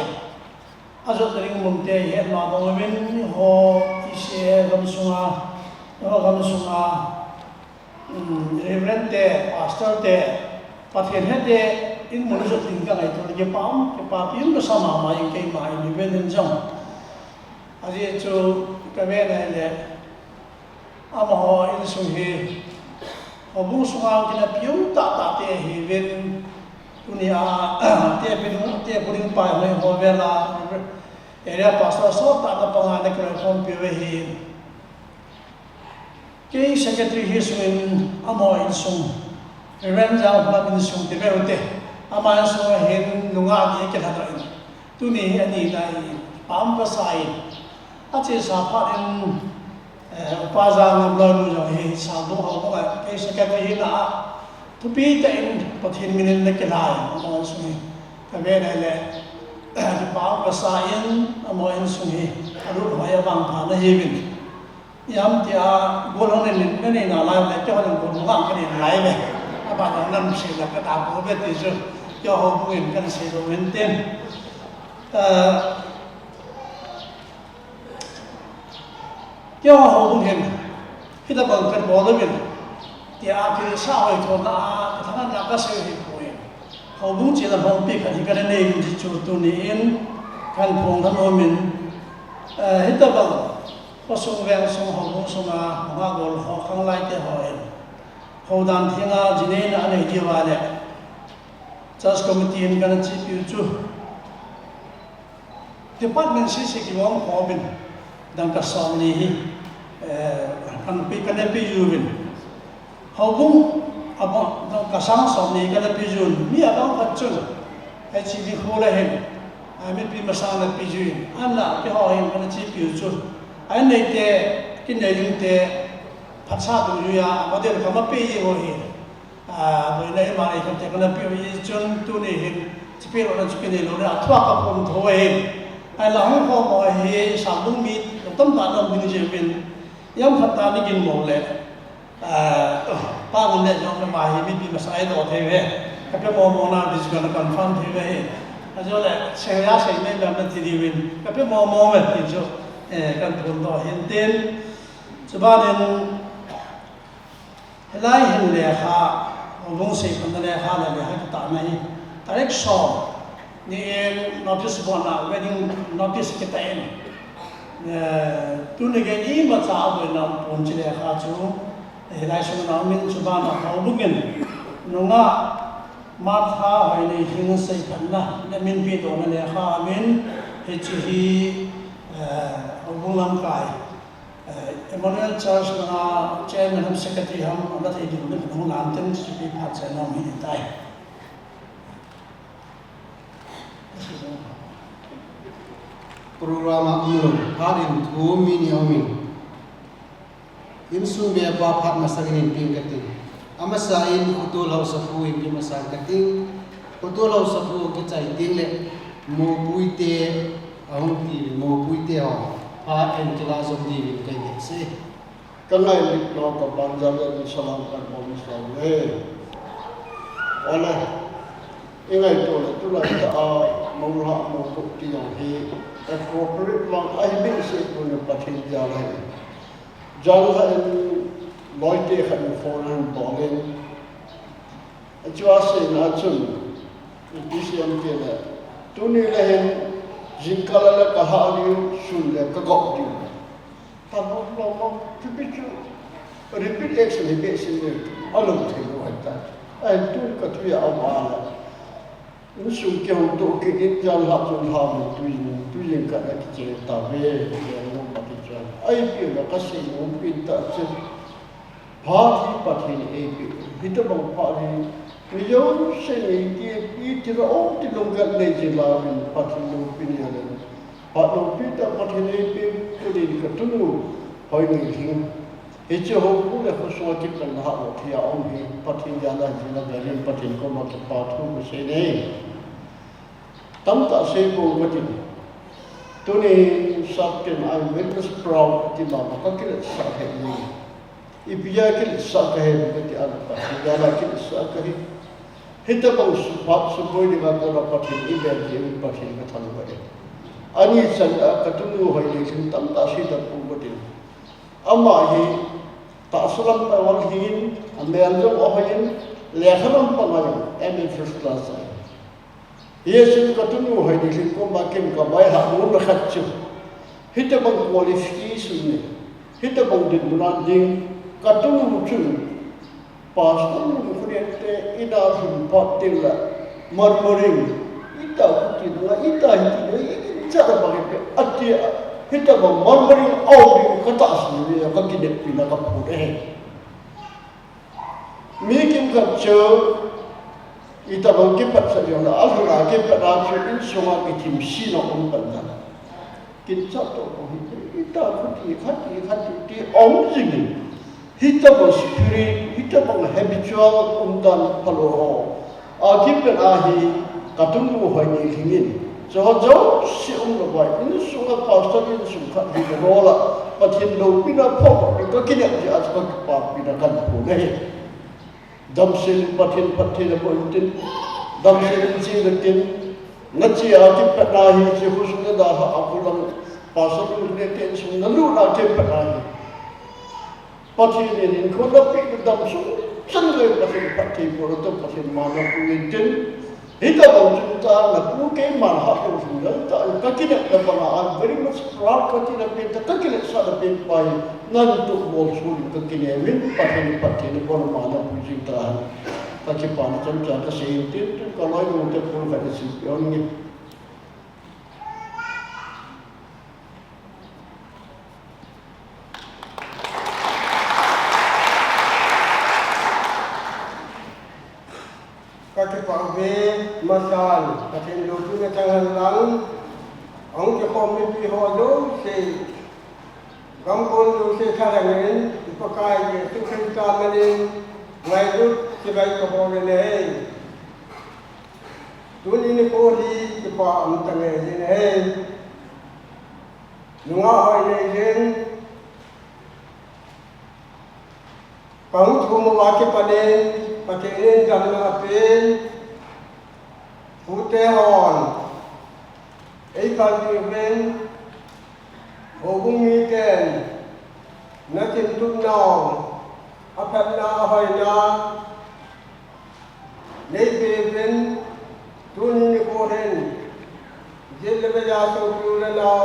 à rồi tiếng mông tê hiện mà đồng bên họ xe gam sunga reverend tê pastor tê phát hiện hết tê in muốn rất tình cảm này tôi cái bám phím nó sao mà cái mà in bên bên trong à rồi cho cái bên này là à mà họ in sung hi họ bung sunga cái là phím tạ tê hi bên dunia tiap pun pai oleh hovela area pastor so tak ada penganak telefon PWH ke secretary hiswin amo insung ren jang pula insung te berote ama so hen lunga ni ke thadra tu ni ani dai pam pa sai ache sa pha in pa za ngam lo nu jo he sa do ho ba ke secretary na Tapi tak in pathin minin na kilay amo suni kabe na le di pa pasain amo in suni aru hoya bang pa na hibin yam tia bolong ne ne na la le cho han bolong bang ka ni lai be aba na nam se la ka ta bo be ti su cho ho bu in kan se do men ten cho ho bu hin kita bang kan bo le bin thì cái xã hội thôn là thằng anh làm cái sự hiện hữu họ muốn chỉ là phong bị cái cái này chỉ chủ tu niên căn phong thân ôm mình hết tất cả có sung vẹn sung họ muốn sung họ gọi họ không lại cái họ đàn thiên chỉ nên anh ấy đi vào đấy just committee cái này chỉ biểu chu department sẽ cái vòng họ mình đang cái song này căn bị cái này bị du mình họ cũng cả sáng sớm này cái là ví dụ mi ở đâu phát triển hay chỉ đi khô là hết mi bị mà sáng là ví dụ anh là cái họ hiện cái chỉ ví dụ anh này cái này những cái phát sát được rồi à mà đây là cái mà ví dụ rồi rồi này mà này cái là ví dụ tu này hiện chỉ ví dụ là chỉ cái này rồi à thoa cái phong thôi anh là không có mọi hệ sản phẩm mi tâm trạng là mình chỉ mình yam phát ta đi kinh mồ lệ pa ngun ne jong ma hi bi masai do the ve ka pe mo na dis gonna confirm the ve a jo le se ya se me lam na ti di win ka pe mo ve ti jo kan thun do hin ten chuba nen helai hin le ha bung se pan le ha le ha ta mai direct so ni notice bona wedding notice ke ta en tu ne ge ni ma cha bo na pon chi le ha chu helai sung na min chuba na ho bugin nunga martha hoi nei hin sei kan na min pi do na le ha min he chi hi bulam kai Emmanuel Church na chairman ham secretary ham na thei din na hung nan ten chi pi phat cha na mi tai programa umum harin thu mini omin insum be pa phat masagin ting kating amasa in utul haus sapu in masang kating utul haus sapu ke chai ting le mo puite ahung ti mo puite ho pa en class of the kai ne se kanai lik no ka banjal ni salam kan mo misal le ola ingai to le tu la ta mo la mo ko ti yang hi appropriate long ai bin se ko ne pathin ja la jang ha en loite khan foran bolen achwa se na chun disiam ke la tu ni la hen jinkala la ka ha ni sun le ka gok ti ta no no pipichu repeat action he be sin ne alum the lo ta ai tu ka tu ya awala nu sun ke ho to ke din jang ha chun ha mu tu yin ka na ki che ta ve ya no pa ti chan ai pi la ka se no pin ta che bha thi pa thi e pi hita bang pa ni mi yo se ni ti pi ti ro o ti long ga le je la min pa thi no pin ya le pa no pi ta pa thi ne pi ku di ka tu nu hoi ni thing e che ho ku le ho so ti kan ha o thi ya om hi pa thi ya la ji na ga rin pa thi ko ma ki pa thu mu se ne tam ta se ko ma ti tu ni sa ken I witness proud ti ma ka ki sa he ni ibya ki sa ka he ni ti an pa thi ya la ki sa ka hi hita bang su pat su boy ni ga ko na pa thi i be ji pa thi ka than ba ani san ka tu nu hoi ni sin tam ta si da pu ba ti ama hi ta sulam pa wal hin amel jo o hin le khanam pa ma em first class yesu ka tu nu hoi ni sin ko ma kem ka bai ha mu na khat chu hita bang qualification ni hita bang din na ding ka tu nu chu pastor nu friente ida sun pa til la marmoring ita ti na ita ti cara bagi atia kita memandang orang kata sendiri akan tidak pina kapur Mikim kerja kita bagi pasal yang alu lagi pada hari semua kita mesti nak umpan kita tu kita hati di orang sini kita berspirit kita habitual umpan paluh akibat ahi katungu hari ini jauh si baik ini sungai pastor ini sungai di rola patien lo pina pop itu kini dia asal kepap pina kan punai damsil patien pointin damsil jilatin ngaji ati panahi si khususnya dah aku lang pastor ini ten sungai lu ati panahi patien ini kau dapat damsul sangat patien boleh patien mana pointin Hita berjuta na puke marha tu sudah tak kakinak na pangaan very much proud kakinak pinta kakinak sa na pinpai nanti bol suri kakinewin patin pun mana pujitan kakipan macam jaka seintin tu kalau yang untuk profesi pion ni masal patin lutu na tangan lang ang ke komiti ho do se gambon do se karamen ipakai ye tu khita manin ngai du sibai ko ho ne tuni ni ko di ke pa am tane ne nunga hoi ne jen pang thu mo wa ke panen patin dam na pen Pute hon, ikan diben, hubung miten, nakin tunau, apa na hoi na, nebeben, tunin koren, jil bejaso tulenau,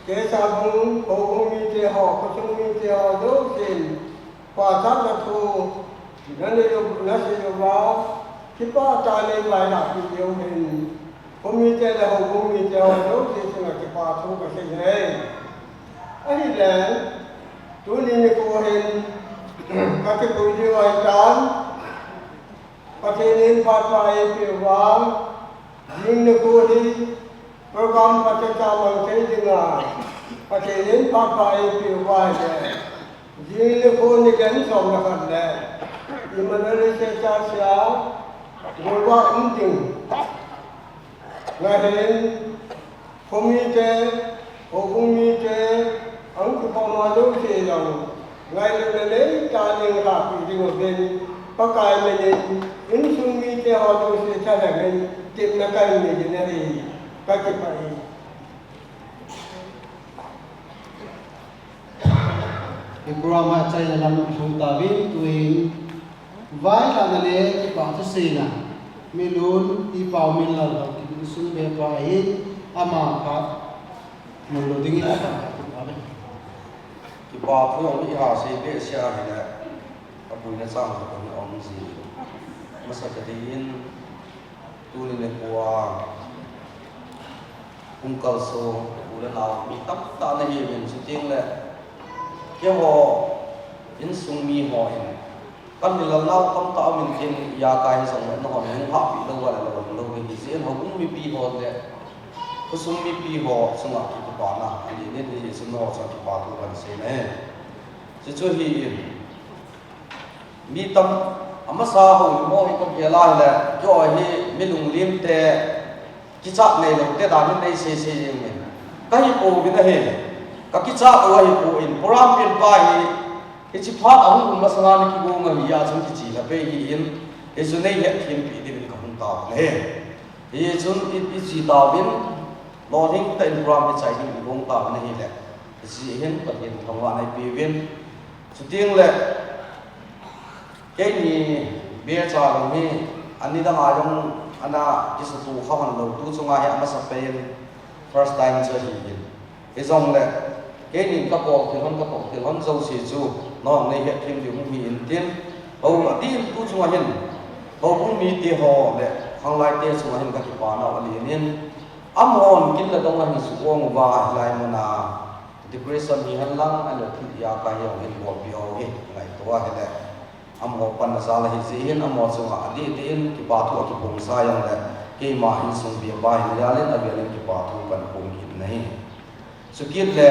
kesabung, hubung mite ho, kusung mite ho dosin, pasal tu, nasi yoga. Kita cari lain video ini, kami cakap kami cakap tu sesuatu kita tu kesini. Akhirnya, tu ni kohen, kaki video ikan, pakai ni pakai piwang, jin kohen, program patata mangkai dengan patein papai piwai le jil ko ni kan som na kan le imanare se cha sia golwa inting ngahen komite ogumite ang kupamalo se yang ngai le le ta ning la pi ding ben pakai me in sumi te ho do se cha le men tip na kai ni ne ri ka ke pai Ibrahim cai dalam sultawin tuin vai la le ki pa tu sina milun ti pa min la ki sun be pa hi ama ka mulo dingi la ki pa thu ong ha se be sia hi la abu na sang ko ni ong si masa kadin tu ni le kwa kal so ula la mi tak ta na hi ben su ting le ke ho in sung mi ho in kan ni la lau kam ta min tin ya kai song no ho ni ha pi lo wa la lo ni si ho mi pi ho le ko sung mi pi ho sung a ki pa na ni ni sung no sa ki pa tu kan se ne se chu hi mi tam ama sa ho mo ko ke la le jo hi mi lung lim te ki cha ne lo te da ni se se yin ne ka hi po bi na he ka ki cha o hi po in program pin pa hi ke chi phat ang ma sanga ni ki go nga hi ya chung ki chi la pe hi in e su nei he thim pi de ka hung ta ne e chun i chi ta bin lo thing ta in program bi chai ni go ta ne hi le si hin pa hin thong wa nai pi bin chu ting le ke ni be cha lo ni ani da ma jong ana ki su tu kha han lo tu chunga he ama sa pe first time cha hi in e zong le ke ni ka po ti hon zo si chu no nei he thim di hum hi in tin au ati tu chunga hin au bung mi ti ho le khang lai te chunga hin ka ki pa na ali nin am hon kin la dong han su ong wa lai mo na depression hi han lang an lo thi ya ka hi hin bo bi ho hi lai to wa he le am ho pan na sa la hi si hin am ho chunga adi tin ki pa thu ki pung sa yang le ke ma hin sung bi ba hin ya len abi len ki pa thu kan pung hin nei sukit le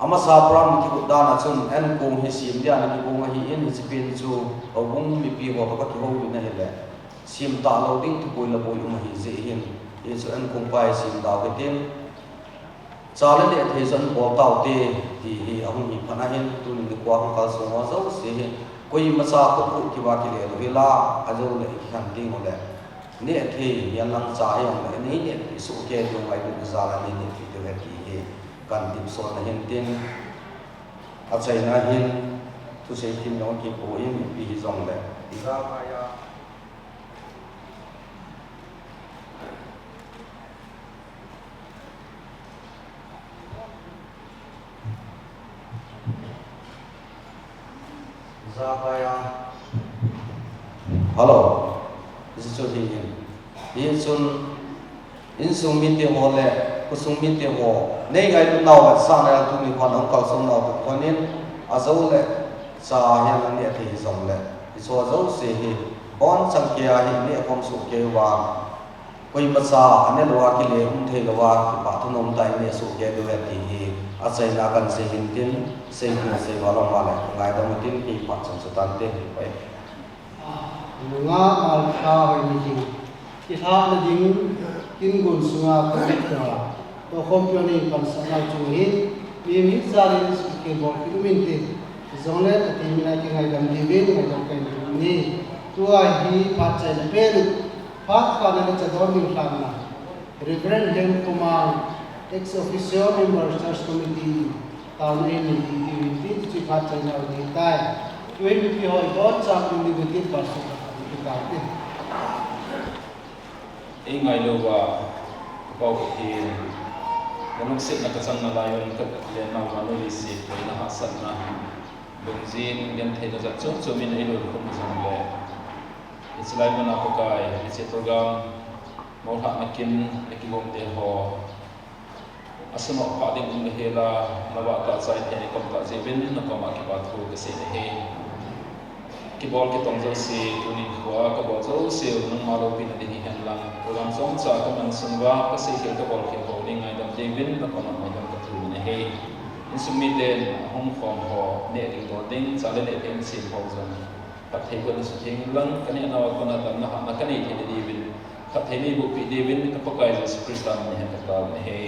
ama sa pram ki udana chun en kung hi sim dia ni kung hi in hi chipin chu obung mi pi ho ka ki ho wi na hele sim ta lo ding tu poi la poi hi ze hin e chu en kung pai sim da ke tin chale le the zon bo tau te ti hi ahun hi phana hin tu ni kwa hong kal so ma zo se hi koi ma sa ko pu ki wa ki le ro la a zo le khan ding ho le ne the yan lang cha yong le ni ne su ke do mai du za la ni ni ti de ki hi kan dim so na hin tin a chai na hin tu se tin no ki po in pi zong le za ma ya za ma ya hello this is Jody in sun in sung min ti ho le ku sung min ti ho nei ngai lu nau ba sa na tu mi kwan ong ka sung nau tu konin a zo le sa hian ni thi zong le i so zo se hi on chang kia hi ni kom su ke wa koi ma sa ane lo wa ki le the lo wa ki pa thu nom tai ne su ke do le ti hi a chai na kan se hin tin se ku se wa lo ma le ngai da mu tin ki pa chang sa tan te hi pai nga mal kha hoi ni ki ki tha na ding kin gun sunga ko ta to company kan sana chu hi mi zarin su ke bo ki min te zone ati mina ki ngai dam di ben ngai dam kai ni tu a hi pa chai na pe pat ka na cha dor ni thang na reverend Hem Kumar ex officio member church committee town in ni ti pa chai na ni tai when we hoi god chang ni ni ti pa su ka ti e ngai lo wa ko ki namuk sit na ka sang na layon ka le na ma lo si ko na ha san na bung zin yan the da chu chu min ai lo ko mu sang le it's like na ko kai it's a program mo ha na kin ki gom de ho asama pa ding in he la na wa ka sai te ko ka je bin na ko ma ki ba thu ka se he bol ki tong zo si tunin khwa ka bol zo se nung ma ro pin di han lang program song cha ka man sungwa ka se ke ka bol ki holding ai dam devin ka kon ma dam ka tu ne he in sumi den hong kong ho ne ding do ding cha le ne tem sim ho zon pat he ko su thing lang ka ne na wa ko na tam na ha na ka ne thi di bin ka the ni bu pi devin ka pa kai Jesus Christ ne han ka ta ne he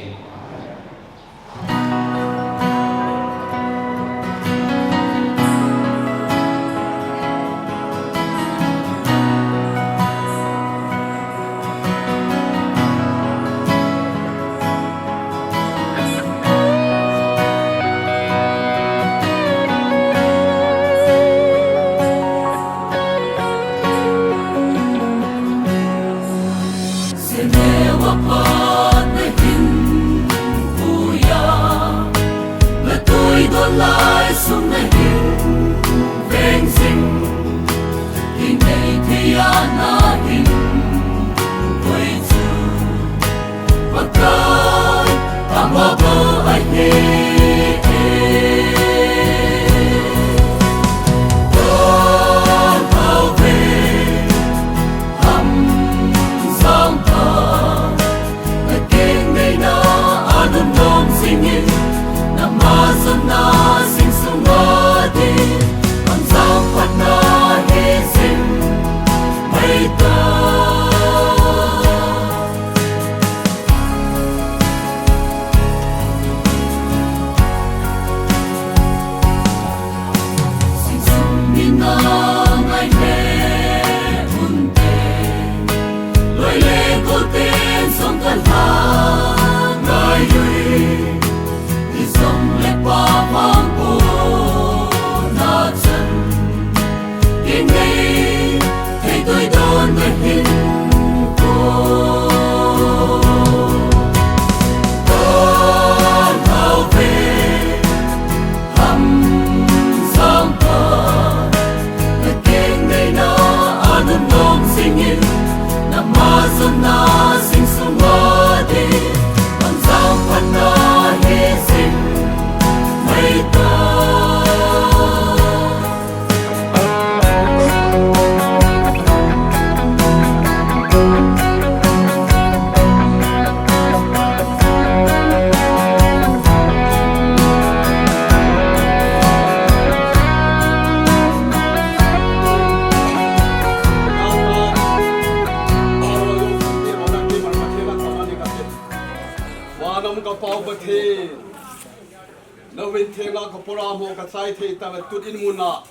tut in muna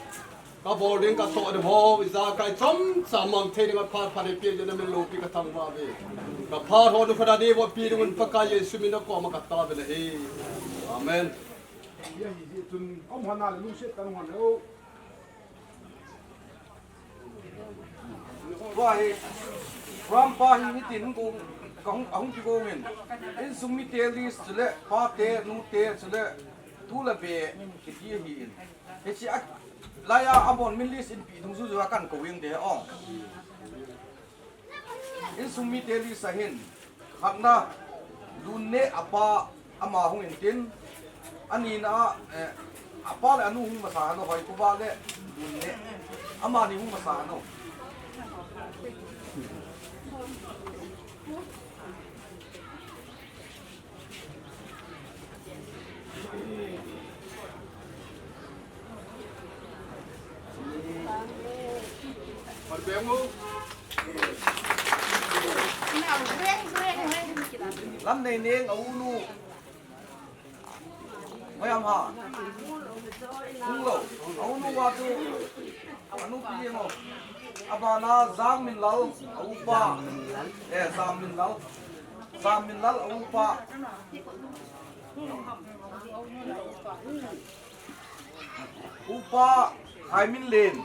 ka boarding ka to de ho za kai chom samang the de pha pha de pye de me lo pi ka tham ba ve ka pha ho de phada de wo pi de un paka yesu mi na ko ma ka ta be le he amen ye hi tun om hana lu se kan hon o wa he ram pa hi ni tin ko kong ki go men in sumi te lis chule pa te nu te chule tu la be ki ti hi he chi ak laya abon min lis in pi thung su wa kan ko wing de ong in sumi te lis sahin hakna dunne apa ama hung in tin ani na apa le anu hung masa no hoi ku ba le dunne ama ni hung masa no lắm này nên ấu nu mấy em hả không lâu ấu nu qua tu anu pi mo abana zam min lal ấu pa zam min lal ấu pa upa hai min len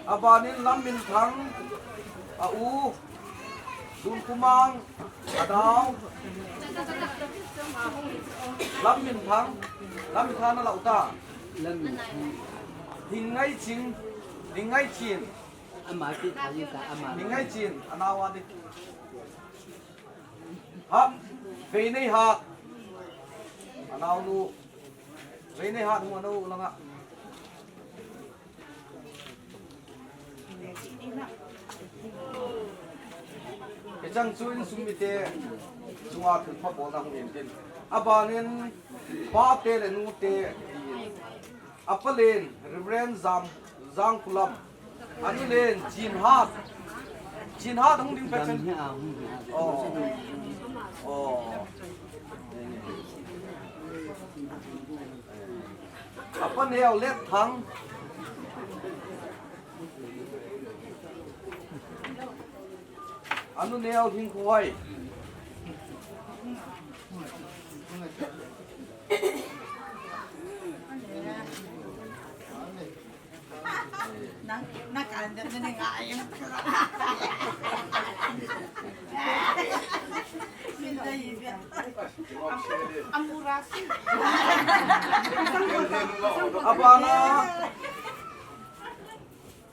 abanin lam min thang a u dun kumang adaw lam min thang na lau ta hình ngay chin hình ngay chin anawa đi hấp về đây hạt anaw nu vậy này hạt mua đâu lắm ạ cái trang suy sum bị tê chúng ta thực pháp bảo năng niệm tin à nên ba tê là nu tê apa lên reverend Zang Kulam anh lên Jin hat không đi phải chân apa neo let thang anu neo hing khoi nak ada ni ngaya Amurasi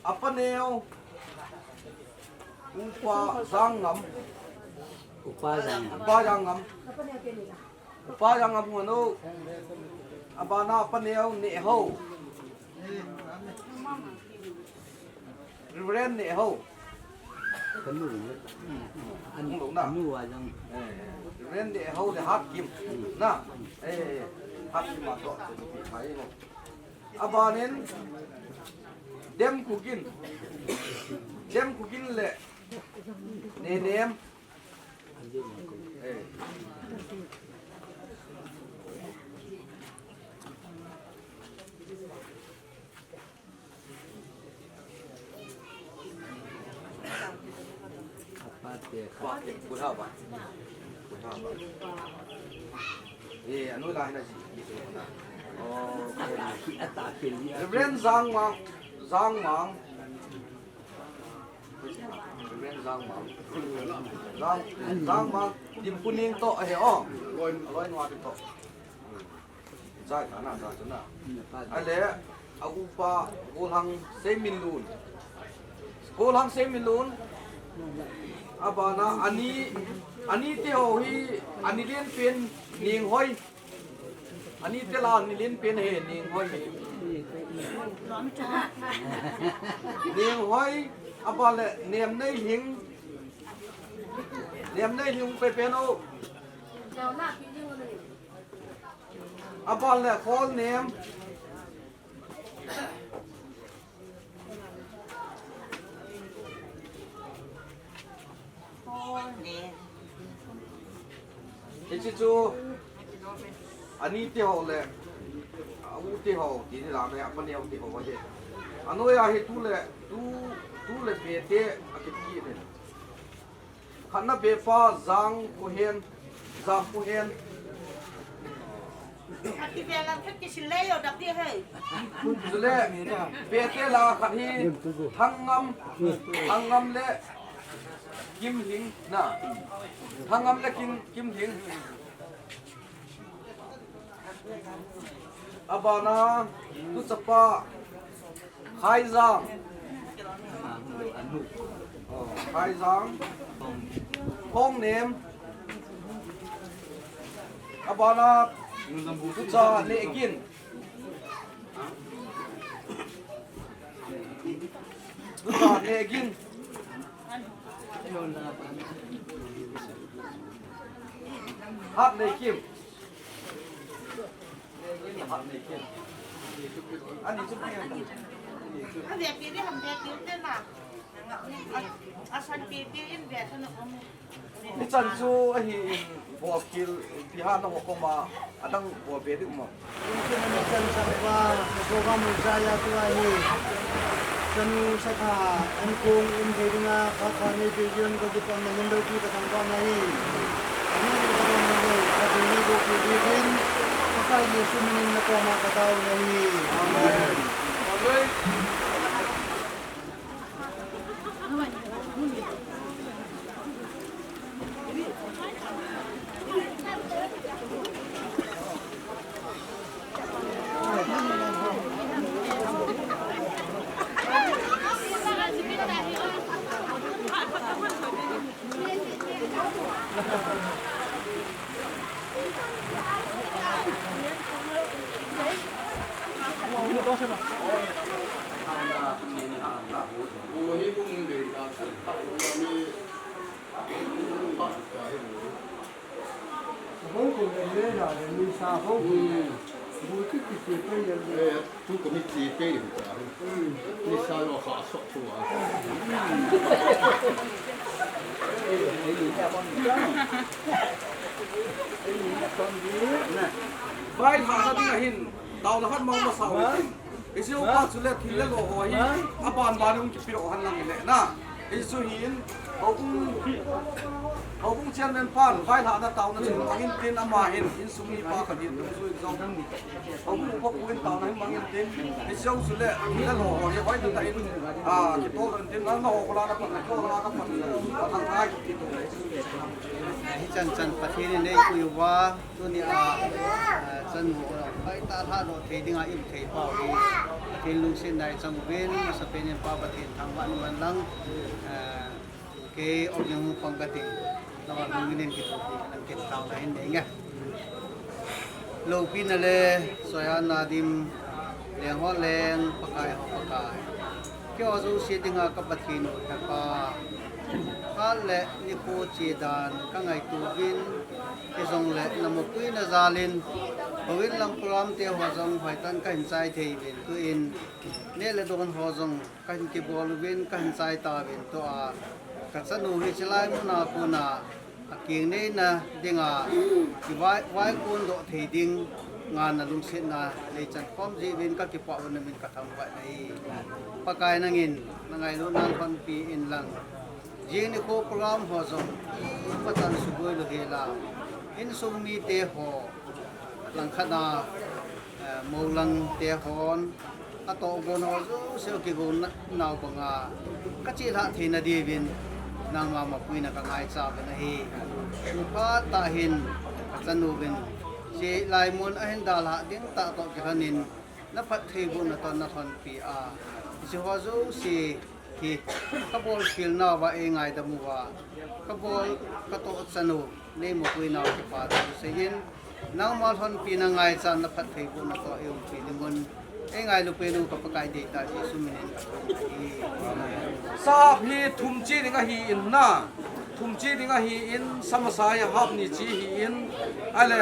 apa neo upa jangam ngono abana apa neo ne ho Reverend ne ho anh đúng nào Reverend ne ho de hat kim na hat kim ma to phải không abanen dem cooking le ne nem buat apa? Anu lah na si. Reverend Zang Mang. Reverend Zang Mang. Dim kuning to loi nuat to. Sai kana sa chuna. Ale aku pa golang seminlun. Golang seminlun. Abana ani te ho hi ani len pen ning hoi ani te la ni len pen he ning hoi ning hoi abale nem nei hing pe pen o abale khol nem Jadi tu, ani teh ho le, aku teh ho, jadi lah me apa ni aku teh ho aje. Anu ya itu le, tu le bete akit kiri. Karena befa zang kuhen. Hati belan kan kisilay o dak dia hey. Sule bete lah kali hangam le. Kim Hing na hangam le Kim Hing abana tu sapa khai zang hong nem abana tu cha le kin tu cha le kin hát này kim anh đi chút kia anh đẹp kia đi làm đẹp kia tên nào asan kia in đẹp hơn nữa đi chân chú anh bỏ kia thì hát nó không mà anh đang bỏ bé được mà Mungkin demikian sampai program saya tua ini. Senu saka angkung indirinya kakani tujuan kebutuhan mengendoki ketangkap ini. Kami berdoa memohon agar ini berkenan supaya Yesus menyertai mata tahun ini. Amin. Amin. Không có người là mình sao không? Bố thích cái chuyện bây giờ. Tu cóมีจีเป้อยู่จ้ะนี่ซาโลขาสดชัวไฟถ่านที่หินดาวละหันมองมาสาวอิสุป้าสุเลทิเลโลหอยอาบานบานุงกิปิโรหันลังเลยนะอิสุหินเขาคงเชียนเป็นป้านไฟถ่านเต่านั่นถึงมังอินตินอามาหินอิสุมีป้าขัดหินตรงสุดจงเขาคงพบวินเต่านั้นมังอินตินอิสุสุเลทิเลโลหอยไว้ตั้งแต่อินกิโตกันตินนั้นเราโคราชกันโคราชกันทางง่าย จันจันประเทศนี้คุยว่าตัวนี้จันหัวไปตาท่าโดดเทดิ้งอิ่มเทเป่าดีประเทศลุงเส้นใดจังเว้นมาสเปนป้าประเทศทางวันมันลังเกออกยังฟังประเทศเราลุงเงินกิจนังเก็บเต่าไหนเนี่ยไงโลกินอะไรสวยนาดิมเลี้ยงหัวแรงปากายหัวปากายเกี่ยวกับเสียดิ้งกับประเทศนู้นแต่ป้าข้าเละนิโคจีดานกังไงตูวินที่ทรงเละนำมาคุยนาซาลินพวินลำพรามเตียวหัวทรงไฟตันกันใจเทียนตัวอินเนี่ยเลยโดนหัวทรงกันกีบอลวินกันใจตาวินตัวกัสนุฮิชไลมุนาคูนาเกียงนี้นะดิ่งที่ไว้กุนโดเทียดิงงานนั่งลุงเสนาเลยจันพร้อมจีวินก็กีบปะวันนั้นกระทำไว้ในปากายนั่งอินนั่งไงรู้นั่งพันปีอินลังยิงนี่โคโปรแกรมหัวจงปัตตานสุบวยลูกเฮลาอินสุมีเตะหัวลังขนามูลังเตะหอนอัตโตกนหัวจูเสียวกิโกนนาวบังอากัจจิละเทนดีวินนางมาปุยนักง่ายจ้าเป็นเฮสุภาตาหินจันนูวินเจลายมุนอหินดาละเดียงตาโตกิรันินนับพัดเทบุนตอนนัทอนปีอาสิหัวจูสีที่ขบวนฟิลนาว่าเองไงดมูว่าขบวนกระโตสนุกในหมู่คุยนาที่ป่าที่เสียนนางมาทนปีนางไงจันนับพัดเทบุนตัวเอวปีดิมันเองไงลูกเป็นลูกกับปากายเดตาที่สุมินินซาพีทุมจีดิงฮีอินนะทุมจีดิงฮีอินสมสายฮับนิจีฮีอินอะไร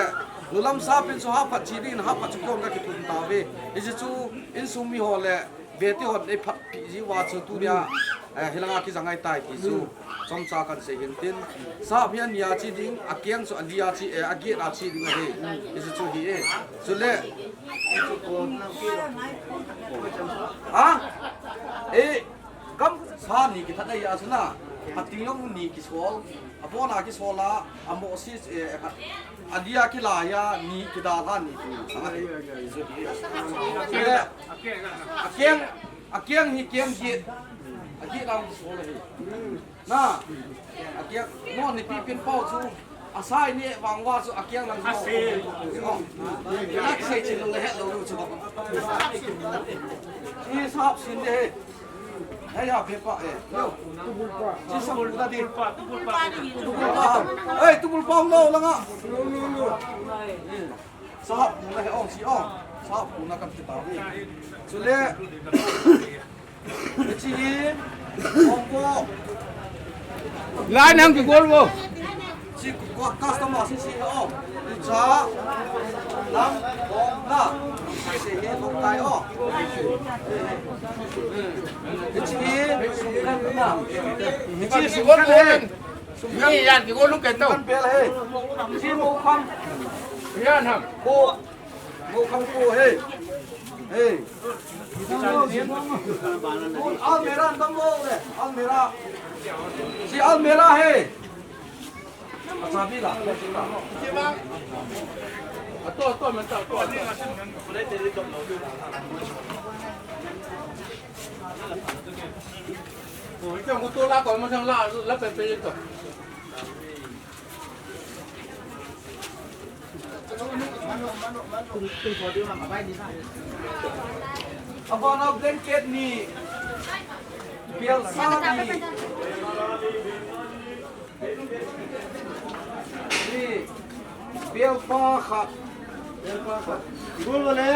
ลุลัมซาเป็นสุฮับปัจจีดินฮับปัจจุบันก็ทุนตาเวอิจิจูอินสุมิฮอลเลเบติฮอดในพัดจีวาจูตูเนียเฮลังอาคิจังไงตายที่จูสมซากันเสียหินตินซาพีอันยาจีดิงอาเกียงสุอันยาจีอาเกียอาจีดิงเฮอิจิจูฮีสุเลกัมซานีกิทัดได้ยาสุนะฮัตติยงนีกิสวอลอโปนากิสวอลาอโมซิสอันดียากิลายานีกิดาลานีสังเกตอาเกียงฮีเกียงกีอากีเรากิสวอลเลยนะอาเกียงนอนในปีเป็นเป้าจูอาศัยนี่วางว่าจูอาเกียงลังอาศัยนักเสกจินลงเลยเราดูจูนี่ชอบสินเดไอ้ยาเพ็บปะเร็วที่สมุนตาดีตุบุลปาเอ้ยตุบุลปาโลลังอ่ะสอบมึงเลยอ่องสีอ่องสอบมึงนักการติดตามนี่สุดเลยจีอ่องโก้ลายนั่งกี่คนวะจีก็คัสตอมาสิอ่องจ้าลำอ่องน่ะเสียลงตายอ่องจีสุวรรณเลยนี่ยันกี่คนลูกเกตโต้กันเปล่าเฮ้จีโมคัมยันครับโมคัมโก้เฮ้อัลเมราตั้งโลเลยอัลเมราจีอัลเมราเฮ้อาซาบิล่ะจีบ้างตัวมันตัวนี่ก็ได้เจอจบเราอยู่โอ้ยเจ้ากูตัวลาก่อนมาทางลาแล้วเป็นจบคุณพอดีมาใบนี้ได้เอาบอลเอาเล่นเกตนี่เบียลซานี่นี่เบียลปาขัดพูดมาเลย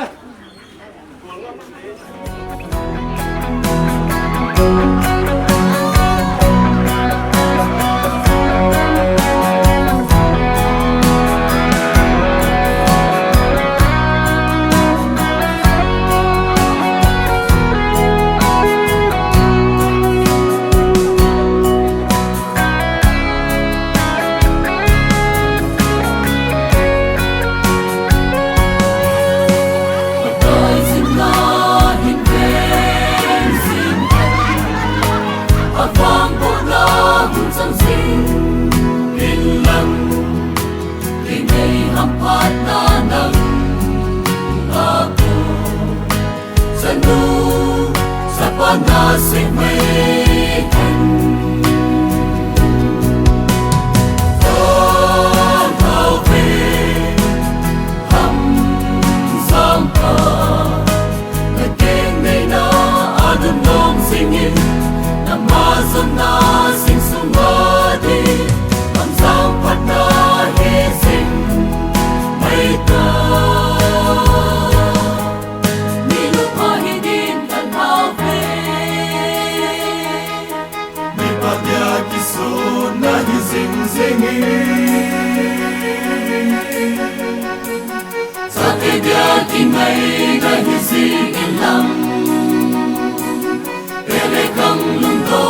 Ele kang lundo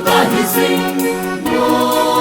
ta hising